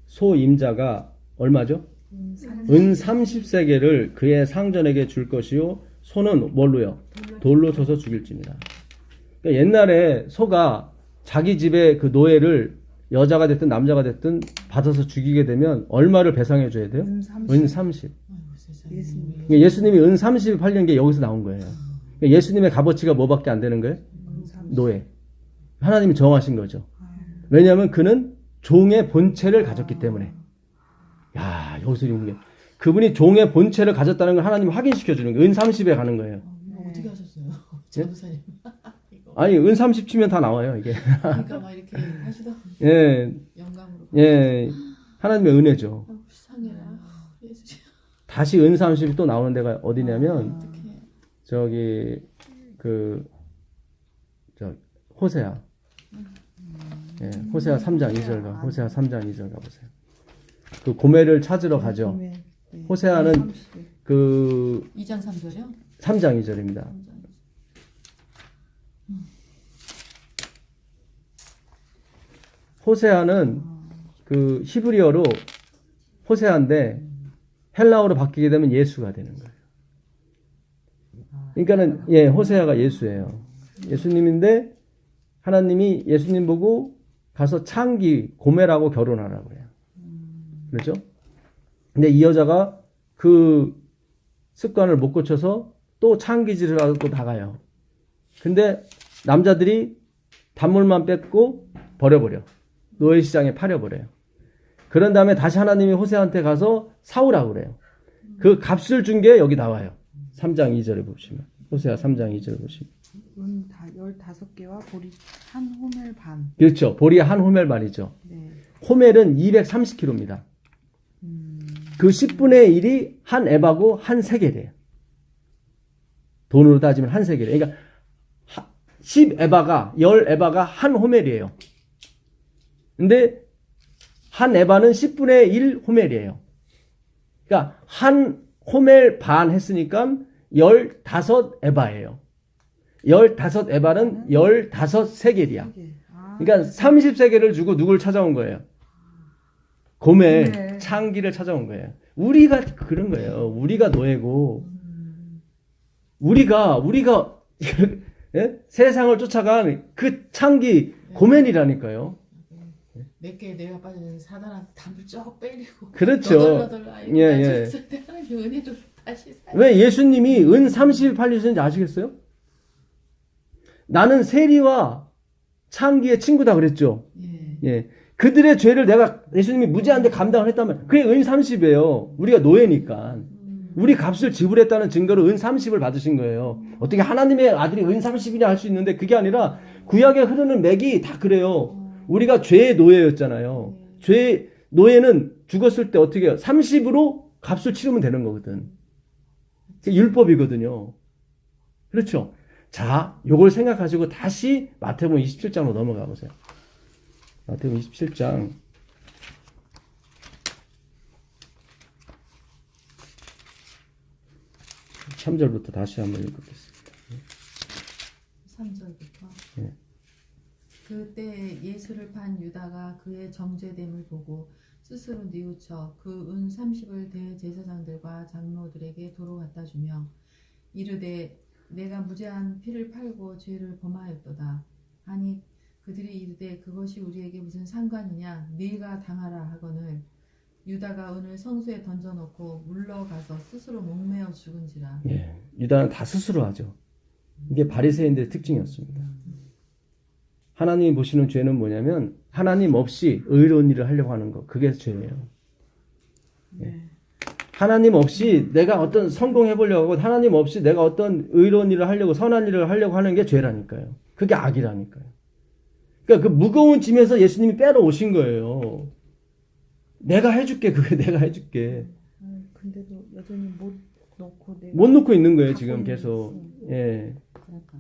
소 임자가 얼마죠? 은 30세겔을 그의 상전에게 줄 것이요 소는 뭘로요? 돌로 쳐서 죽일지니라. 그러니까 옛날에 소가 자기 집에 그 노예를 여자가 됐든 남자가 됐든 받아서 죽이게 되면 얼마를 배상해 줘야 돼요? 은 30. 아이고, 세상에. 예수님. 그러니까 예수님이 은 30을 팔린 게 여기서 나온 거예요. 그러니까 예수님의 값어치가 뭐밖에 안 되는 거예요? 노예. 하나님이 정하신 거죠. 왜냐하면 그는 종의 본체를 가졌기 때문에. 야, 여기서 이런 게 그분이 종의 본체를 가졌다는 걸 하나님이 확인시켜 주는 거예요. 은 30에 가는 거예요. 이거 어떻게 하셨어요? 예? 전도사님. 이거. 아니, 은 30 치면 다 나와요, 이게. 그러니까 막 이렇게 하시다 보니 예, 영감으로. 예. 하나님의 은혜죠. 아, 불쌍해라. 예수. 다시 은 30이 또 나오는 데가 어디냐면, 어떡해. 저기, 호세아. 예, 호세아 3장 2절 호세아 3장 2절 가보세요. 그 고멜을 찾으러 가죠. 호세아는 그 2장 3절이요? 3장 2절입니다. 호세아는 그 히브리어로 호세아인데 헬라어로 바뀌게 되면 예수가 되는 거예요. 그러니까는 예, 호세아가 예수예요. 예수님인데 하나님이 예수님 보고 가서 창기 고멜하고 결혼하라고 해요. 그렇죠? 근데 이 여자가 그 습관을 못 고쳐서 또 창기질을 하고 또 나가요. 근데 남자들이 단물만 뺏고 버려버려. 노예시장에 팔려버려요. 그런 다음에 다시 하나님이 호세아한테 가서 사오라고 그래요. 그 값을 준 게 여기 나와요. 3장 2절에 보시면. 호세아 3장 2절 보시면. 은 15개와 보리 한 호멜 반. 그렇죠. 보리 한 호멜 반이죠. 네. 호멜은 230kg입니다. 그 10분의 1이 한 에바고 한 세겔이에요. 돈으로 따지면 한 세겔이에요. 그러니까 10에바가 10에바가 한 호멜이에요. 근데 한 에바는 10분의 1 호멜이에요. 그러니까 한 호멜 반 했으니까 15에바예요. 15에바는 15세겔이야. 그러니까 30세겔을 주고 누굴 찾아온 거예요? 고멜, 네. 창기를 찾아온 거예요. 우리가 그런 거예요. 우리가 노예고, 우리가 예? 세상을 쫓아간 그 창기 고멜이라니까요. 몇 개 내가 빠진 사단한테 담을 쫙 빼리고. 그렇죠. 너덜너덜 아이고, 예, 나 예. 죽었을 때 하나님 은혜로 다시 살. 왜 예수님이 은 30이 팔리셨는지 아시겠어요? 나는 세리와 창기의 친구다 그랬죠. 예. 예. 그들의 죄를 내가 예수님이 무죄한데 감당을 했다면 그게 은 30이에요. 우리가 노예니까. 우리 값을 지불했다는 증거로 은 30을 받으신 거예요. 어떻게 하나님의 아들이 은 30이냐 할 수 있는데 그게 아니라 구약에 흐르는 맥이 다 그래요. 우리가 죄의 노예였잖아요. 죄의 노예는 죽었을 때 어떻게 해요? 30으로 값을 치르면 되는 거거든. 그게 율법이거든요. 그렇죠? 자, 요걸 생각하시고 다시 마태복음 27장으로 넘어가 보세요. 마태복음 27장 3절부터 다시 한번 읽겠습니다. 3절부터. 예. 그때 예수를 판 유다가 그의 정죄됨을 보고 스스로 뉘우쳐 그 은 30을 대제사장들과 장로들에게 도로 갖다 주며 이르되 내가 무죄한 피를 팔고 죄를 범하였도다. 아니 그들이 이르되 그것이 우리에게 무슨 상관이냐 네가 당하라 하거늘 유다가 은을 성수에 던져놓고 물러가서 스스로 목매어 죽은지라. 예. 유다는 다 스스로 하죠. 이게 바리새인들의 특징이었습니다. 하나님이 보시는 죄는 뭐냐면 하나님 없이 의로운 일을 하려고 하는 거. 그게 죄예요. 하나님 없이 내가 어떤 성공해 보려고 하고 하나님 없이 내가 어떤 의로운 일을 하려고 선한 일을 하려고 하는 게 죄라니까요. 그게 악이라니까요. 그러니까 그 무거운 짐에서 예수님이 빼러 오신 거예요. 내가 해줄게. 그게 내가 해줄게. 근데도 여전히 못 놓고 내가 못 놓고 있는 거예요. 갖고 지금 있는 계속. 거지. 예. 그러니까.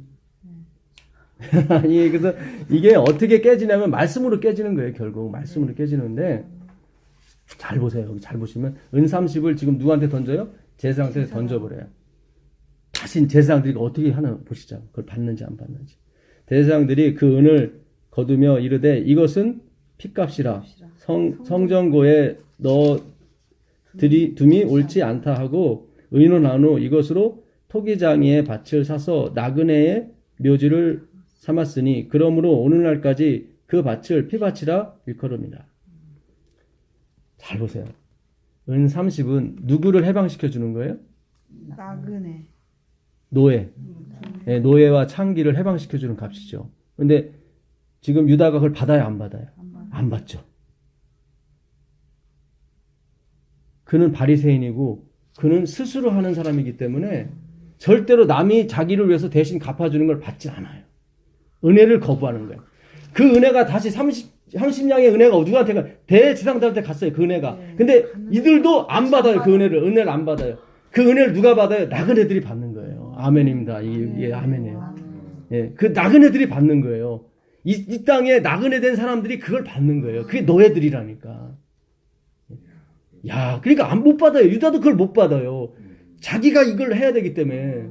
아니 그래서 이게 어떻게 깨지냐면 말씀으로 깨지는 거예요. 결국 말씀으로 깨지는데 잘 보세요. 여기 잘 보시면 은30을 지금 누구한테 던져요? 제사장한테 던져버려요. 다시 제사장들이 어떻게 하나 보시죠. 그걸 받는지 안 받는지. 제사장들이 그 은을 거두며 이르되 이것은 핏값이라 성전고에 넣어 둠이 옳지 않다 하고 의논한 후 이것으로 토기장이의 밭을 사서 나그네의 묘지를 삼았으니 그러므로 오늘날까지 그 밭을 피밭이라 일컬음이라. 잘 보세요. 은 30은 누구를 해방시켜 주는 거예요? 나그네. 노예. 네, 노예와 창기를 해방시켜 주는 값이죠. 근데 지금 유다가 그걸 받아요, 안 받아요? 안 받죠. 그는 바리새인이고 그는 스스로 하는 사람이기 때문에 절대로 남이 자기를 위해서 대신 갚아주는 걸 받지 않아요. 은혜를 거부하는 거예요. 그 은혜가 다시 30냥의 은혜가 누구한테 가? 대제사장들한테 갔어요. 그 은혜가. 근데 이들도 안 받아요. 그 은혜를 안 받아요. 그 은혜를 누가 받아요? 나그네들이 받는 거예요. 아멘입니다. 이게 아멘이에요. 예, 그 나그네들이 받는 거예요. 이 땅에 나그네 된 사람들이 그걸 받는 거예요. 그게 노예들이라니까. 야, 그러니까 못 받아요. 유다도 그걸 못 받아요. 자기가 이걸 해야 되기 때문에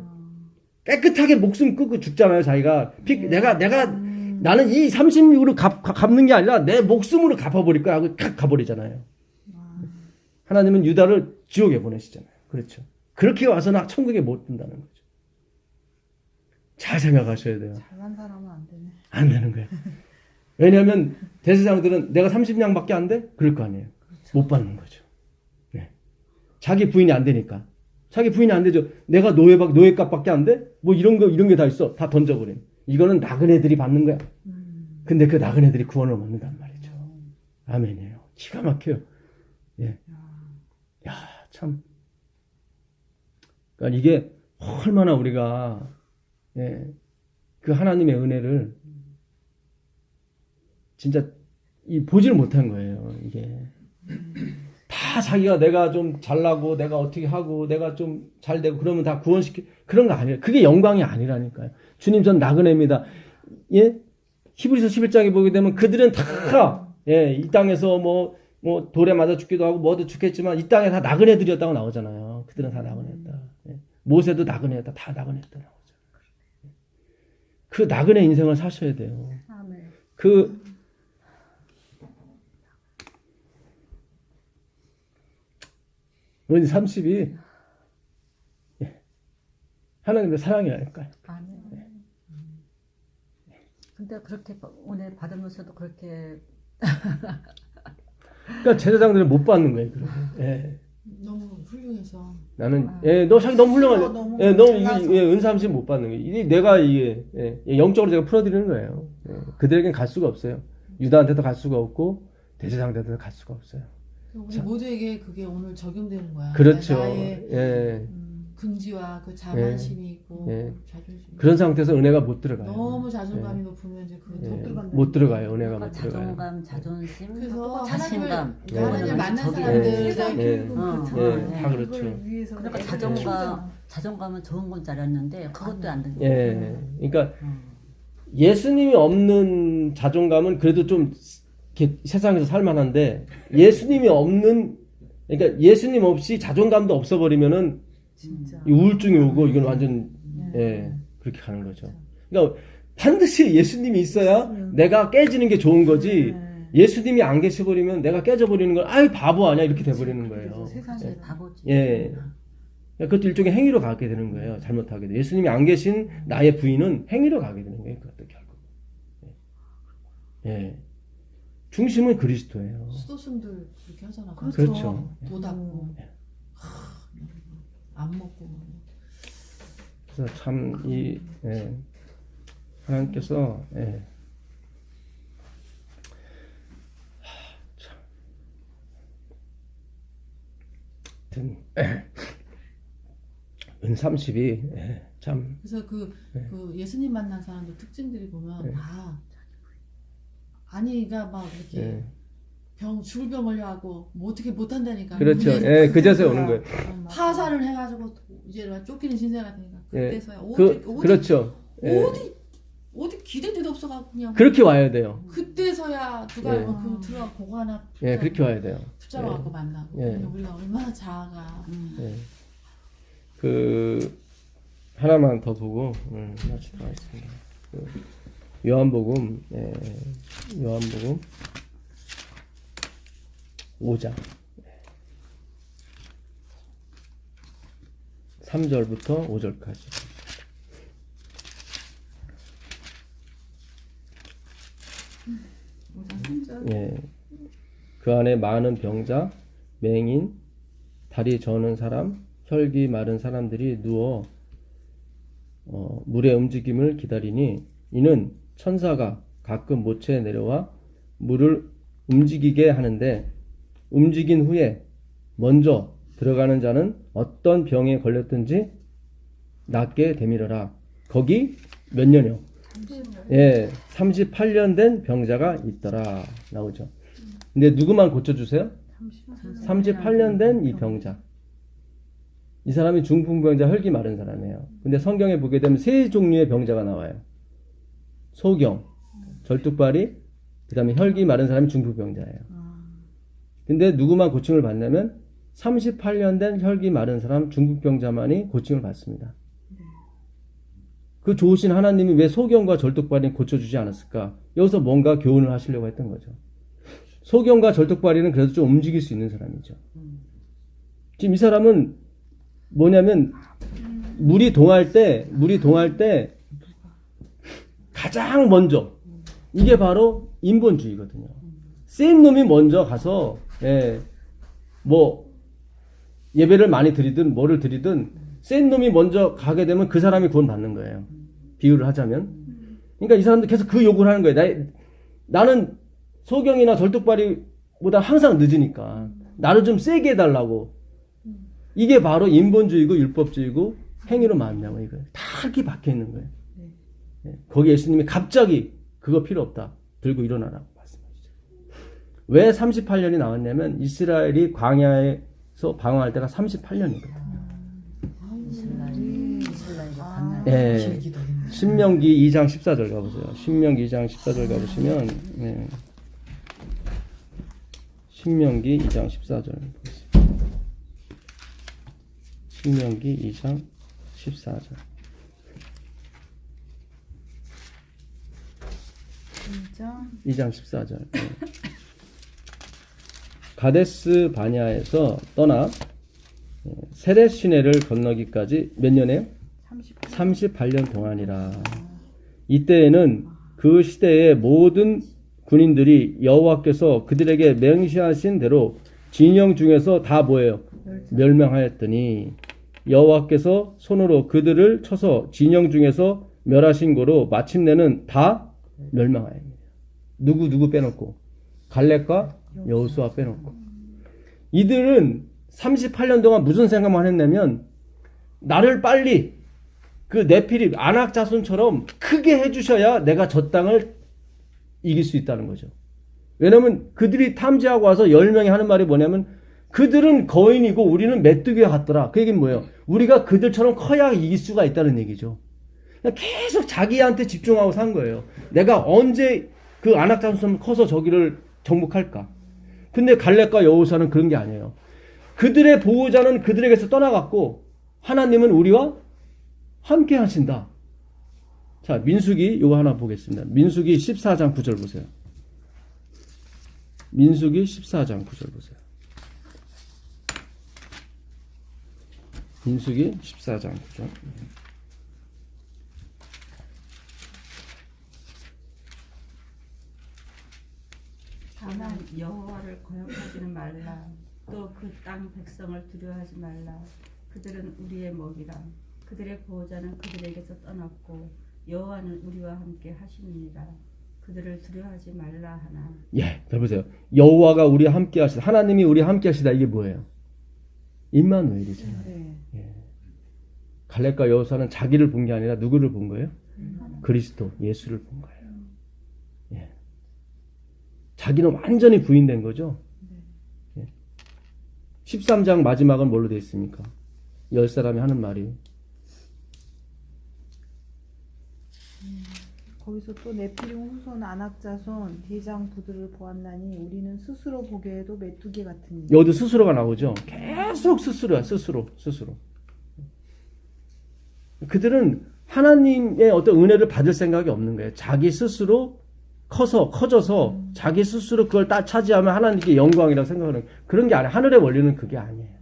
깨끗하게 목숨 끊고 죽잖아요. 자기가 나는 이 36으로 갚는 게 아니라 내 목숨으로 갚아버릴 거야 하고 탁 가버리잖아요. 하나님은 유다를 지옥에 보내시잖아요. 그렇죠. 그렇게 와서는 천국에 못 든다는 거죠. 잘 생각하셔야 돼요. 잘난 사람은 안 되네. 안 되는 거예요. 왜냐하면 대제사장들은 내가 30냥밖에 안 돼? 그럴 거 아니에요. 못 받는 거죠. 네. 자기 부인이 안 되니까. 자기 부인이 안 되죠. 내가 노예값밖에 안 돼? 뭐 이런 게 다 있어. 다 던져버려. 이거는 나그네들이 받는 거야. 근데 그 나그네들이 구원을 얻는단 말이죠. 아멘이에요. 기가 막혀요. 예. 야, 참. 그러니까 이게 얼마나 우리가 그 하나님의 은혜를 진짜 보지를 못한 거예요. 이게 다 자기가 내가 좀 잘나고 내가 어떻게 하고 내가 좀 잘되고 그러면 다 그런 거 아니에요. 그게 영광이 아니라니까요. 주님 전 나그네입니다. 예? 히브리서 11장에 보게 되면 그들은 다 이 땅에서 뭐 돌에 맞아 죽기도 하고 뭐도 죽겠지만 이 땅에 다 나그네들이었다고 나오잖아요. 그들은 다 나그네였다. 모세도 나그네였다. 다 나그네였다 나오잖아요. 그 나그네 인생을 사셔야 돼요. 그 은 30이 하나님의 사랑이 아닐까요? 아멘. 근데 그렇게 은혜 받으면서도 그렇게 그러니까 제사장들은 못 받는 거예요. 너무 훌륭해서 나는 너 자기 너무 훌륭하네. 너무 너무 잘나서. 이게 은 30 못 받는 거예요. 내가 이게 영적으로 제가 풀어드리는 거예요. 그들에겐 갈 수가 없어요. 유다한테도 갈 수가 없고 대제사장한테도 갈 수가 없어요. 우리 모두에게 그게 오늘 적용되는 거야. 그렇죠. 나의 긍지와 그 자만심이 있고 자존심. 그런 상태에서 은혜가 못 들어가요. 너무 자존감이 높으면 이제 그거 못 들어가요. 은혜가 못 들어가요. 자존감, 자존심, 그래서 자신감. 하나님을 만난 저기- 사람들 다 그렇죠. 그러니까 자존감은 좋은 건 줄 알았는데 그것도 안 되는 그러니까 예수님이 없는 자존감은 그래도 좀 이렇게 세상에서 살만한데 예수님이 없는 그러니까 예수님 없이 자존감도 없어버리면은 진짜. 이 우울증이 오고 이건 완전 그렇게 가는 거죠. 그러니까 반드시 예수님이 있어야 내가 깨지는 게 좋은 거지. 예수님이 안 계셔버리면 내가 깨져버리는 건 아이 바보 아니야 이렇게 돼버리는 거예요. 세상에 바보지. 그것도 일종의 행위로 가게 되는 거예요. 잘못하게 돼. 예수님이 안 계신 나의 부인은 행위로 가게 되는 거예요. 그것도 결국. 중심은 그리스도예요. 수도승들 그렇게 하잖아. 그렇죠. 도 닦고 안 먹고. 그래서 참 하나님께서 하여튼 은30이 참 그래서 그 예수님 만난 사람들 특징들이 보면 네. 다 아니가 막 이렇게 예. 죽을 병 걸려하고 뭐 어떻게 못한다니까. 그렇죠. 그게 예, 그제서야 오는 거예요. 파산을 해가지고 이제 막 쫓기는 신세 같으니까 예. 그때서야 그렇죠. 예. 어디 기댈 데도 없어가지고 그냥 그렇게 와야 돼요. 그때서야 누가 예. 알고 그 들어가 보고 하나 예, 그렇게 와야 돼요. 붙잡아 예. 갖고 만나고. 예. 근데 우리가 얼마나 자아가. 예. 그 하나만 더 보고 마치도록 하겠습니다. 그 요한복음, 요한복음 5장 3절부터 5절까지. 예. 그 안에 많은 병자, 맹인, 다리 저는 사람, 혈기 마른 사람들이 누워 물의 움직임을 기다리니 이는 천사가 가끔 모체에 내려와 물을 움직이게 하는데 움직인 후에 먼저 들어가는 자는 어떤 병에 걸렸든지 낫게 되밀어라. 거기 몇 년이요? 예, 38년 된 병자가 있더라. 나오죠. 근데 누구만 고쳐주세요? 38년 된 이 병자. 이 사람이 중풍병자, 혈기 마른 사람이에요. 근데 성경에 보게 되면 세 종류의 병자가 나와요. 소경, 절뚝발이, 그 다음에 혈기 마른 사람이 중풍병자예요. 근데 누구만 고침을 받냐면 38년 된 혈기 마른 사람 중풍병자만이 고침을 받습니다. 그 좋으신 하나님이 왜 소경과 절뚝발이 고쳐주지 않았을까? 여기서 뭔가 교훈을 하시려고 했던 거죠. 소경과 절뚝발이는 그래도 좀 움직일 수 있는 사람이죠. 지금 이 사람은 뭐냐면 물이 동할 때 가장 먼저 이게 바로 인본주의거든요. 센 놈이 먼저 가서 뭐 예배를 많이 드리든 뭐를 드리든 센 놈이 먼저 가게 되면 그 사람이 구원 받는 거예요. 비유를 하자면. 그러니까 이 사람도 계속 그 요구를 하는 거예요. 나는 소경이나 절뚝발이보다 항상 늦으니까 나를 좀 세게 해달라고. 이게 바로 인본주의고 율법주의고 행위로 만나고 이거예요. 다 이렇게 박혀 있는 거예요. 거기 예수님이 갑자기 그거 필요 없다. 들고 일어나라고 말씀하시죠. 왜 38년이 나왔냐면 이스라엘이 광야에서 방황할 때가 38년이거든요. 예. 신명기 2장 14절 가보세요. 신명기 2장 14절 가보시면, 신명기 2장 14절 보겠습니다. 신명기 2장 14절. 2장 14절. 가데스 바냐에서 떠나 세렛 시내를 건너기까지 몇 년에요? 38년 동안이라. 이때에는 그 시대의 모든 군인들이 여호와께서 그들에게 맹시하신 대로 진영 중에서 다 뭐예요? 멸망하였더니 여호와께서 손으로 그들을 쳐서 진영 중에서 멸하신 거로 마침내는 다 멸망하였습니다. 누구 빼놓고 갈렙과 여호수아 빼놓고. 이들은 38년 동안 무슨 생각만 했냐면 나를 빨리 그 네피림 아낙 자손처럼 크게 해주셔야 내가 저 땅을 이길 수 있다는 거죠. 왜냐면 그들이 탐지하고 와서 10명이 하는 말이 뭐냐면 그들은 거인이고 우리는 메뚜기와 같더라. 그 얘기는 뭐예요? 우리가 그들처럼 커야 이길 수가 있다는 얘기죠. 계속 자기한테 집중하고 산 거예요. 내가 언제 그 아낙 자손처럼 커서 저기를 정복할까? 근데 갈렙과 여호수아는 그런 게 아니에요. 그들의 보호자는 그들에게서 떠나갔고 하나님은 우리와 함께 하신다. 자, 민수기 요거 하나 보겠습니다. 민수기 14장 9절 보세요. 민수기 14장 9절 보세요. 민수기 14장 9절. 다만 여호와를 거역하지는 말라. 또 그 땅 백성을 두려워하지 말라. 그들은 우리의 먹이라. 그들의 보호자는 그들에게서 떠났고 여호와는 우리와 함께 하시느니라. 그들을 두려워하지 말라 하나. 예, 잘 보세요. 여호와가 우리와 함께 하시다. 하나님이 우리와 함께 하시다. 이게 뭐예요? 임마누엘이잖아요. 네. 예. 갈렙과 여호수아는 자기를 본 게 아니라 누구를 본 거예요? 그리스도 예수를 본 거예요. 예. 자기는 완전히 부인된 거죠. 예. 13장 마지막은 뭘로 되어 있습니까? 10사람이 하는 말이 거기서 또 네피림 후손 안악자손 대장부들을 보았나니 우리는 스스로 보기에도 메뚜기 같으니. 여기도 스스로가 나오죠. 계속 스스로야. 스스로. 그들은 하나님의 어떤 은혜를 받을 생각이 없는 거예요. 자기 스스로 커져서 자기 스스로 그걸 딱 차지하면 하나님께 영광이라고 생각하는 그런 게 아니에요. 하늘의 원리는 그게 아니에요.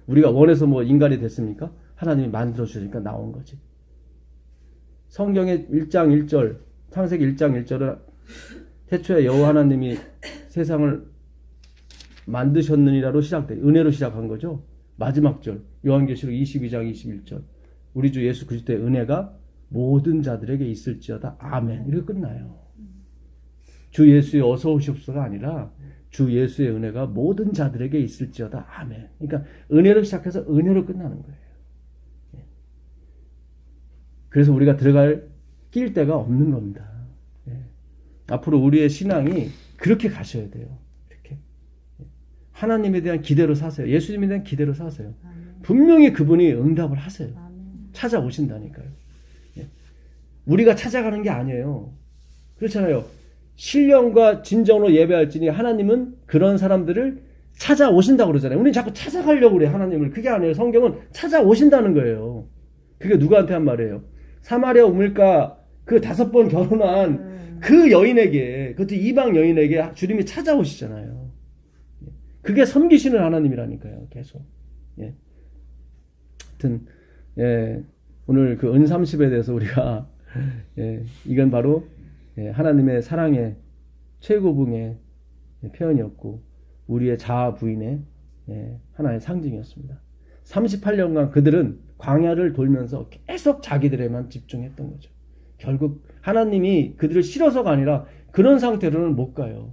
우리가 원해서 뭐 인간이 됐습니까? 하나님이 만들어 주니까 나온 거지. 성경의 1장 1절, 창세기 1장 1절은 태초에 여호와 하나님이 세상을 만드셨느니라로 시작돼요. 은혜로 시작한 거죠. 마지막 절, 요한계시록 22장 21절. 우리 주 예수 그리스도의 은혜가 모든 자들에게 있을지어다. 아멘. 이렇게 끝나요. 주 예수의 어서 오시옵소서가 아니라 주 예수의 은혜가 모든 자들에게 있을지어다. 아멘. 그러니까 은혜로 시작해서 은혜로 끝나는 거예요. 그래서 우리가 끼일 데가 없는 겁니다. 앞으로 우리의 신앙이 그렇게 가셔야 돼요. 이렇게 하나님에 대한 기대로 사세요. 예수님에 대한 기대로 사세요. 분명히 그분이 응답을 하세요. 찾아오신다니까요. 우리가 찾아가는 게 아니에요. 그렇잖아요. 신령과 진정으로 예배할지니 하나님은 그런 사람들을 찾아오신다고 그러잖아요. 우리는 자꾸 찾아가려고 그래 하나님을. 그게 아니에요. 성경은 찾아오신다는 거예요. 그게 누구한테 한 말이에요? 사마리아 우물가 그 5번 결혼한 그 여인에게, 그것도 이방 여인에게 주님이 찾아오시잖아요. 그게 섬기시는 하나님이라니까요. 계속. 예. 하여튼 오늘 그 은30에 대해서 우리가 이건 바로 하나님의 사랑의 최고봉의 표현이었고 우리의 자아 부인의 하나의 상징이었습니다. 38년간 그들은 광야를 돌면서 계속 자기들에만 집중했던 거죠. 결국 하나님이 그들을 싫어서가 아니라 그런 상태로는 못 가요.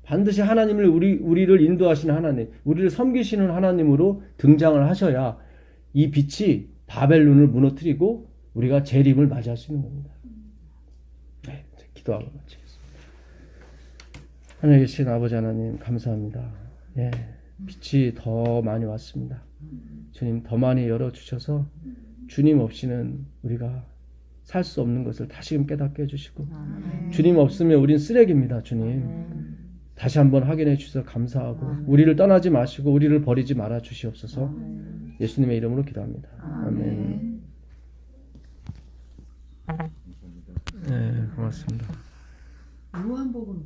반드시 하나님을 우리를 인도하시는 하나님, 우리를 섬기시는 하나님으로 등장을 하셔야 이 빛이 바벨론을 무너뜨리고 우리가 재림을 맞이할 수 있는 겁니다. 네, 기도하고 마치겠습니다. 하늘에 계신 아버지 하나님 감사합니다. 예, 빛이 더 많이 왔습니다. 주님 더 많이 열어주셔서 주님 없이는 우리가 살 수 없는 것을 다시금 깨닫게 해주시고 주님 없으면 우린 쓰레기입니다. 주님 다시 한번 확인해 주셔서 감사하고 우리를 떠나지 마시고 우리를 버리지 말아 주시옵소서. 예수님의 이름으로 기도합니다. 아멘. 네, 고맙습니다. 요한복음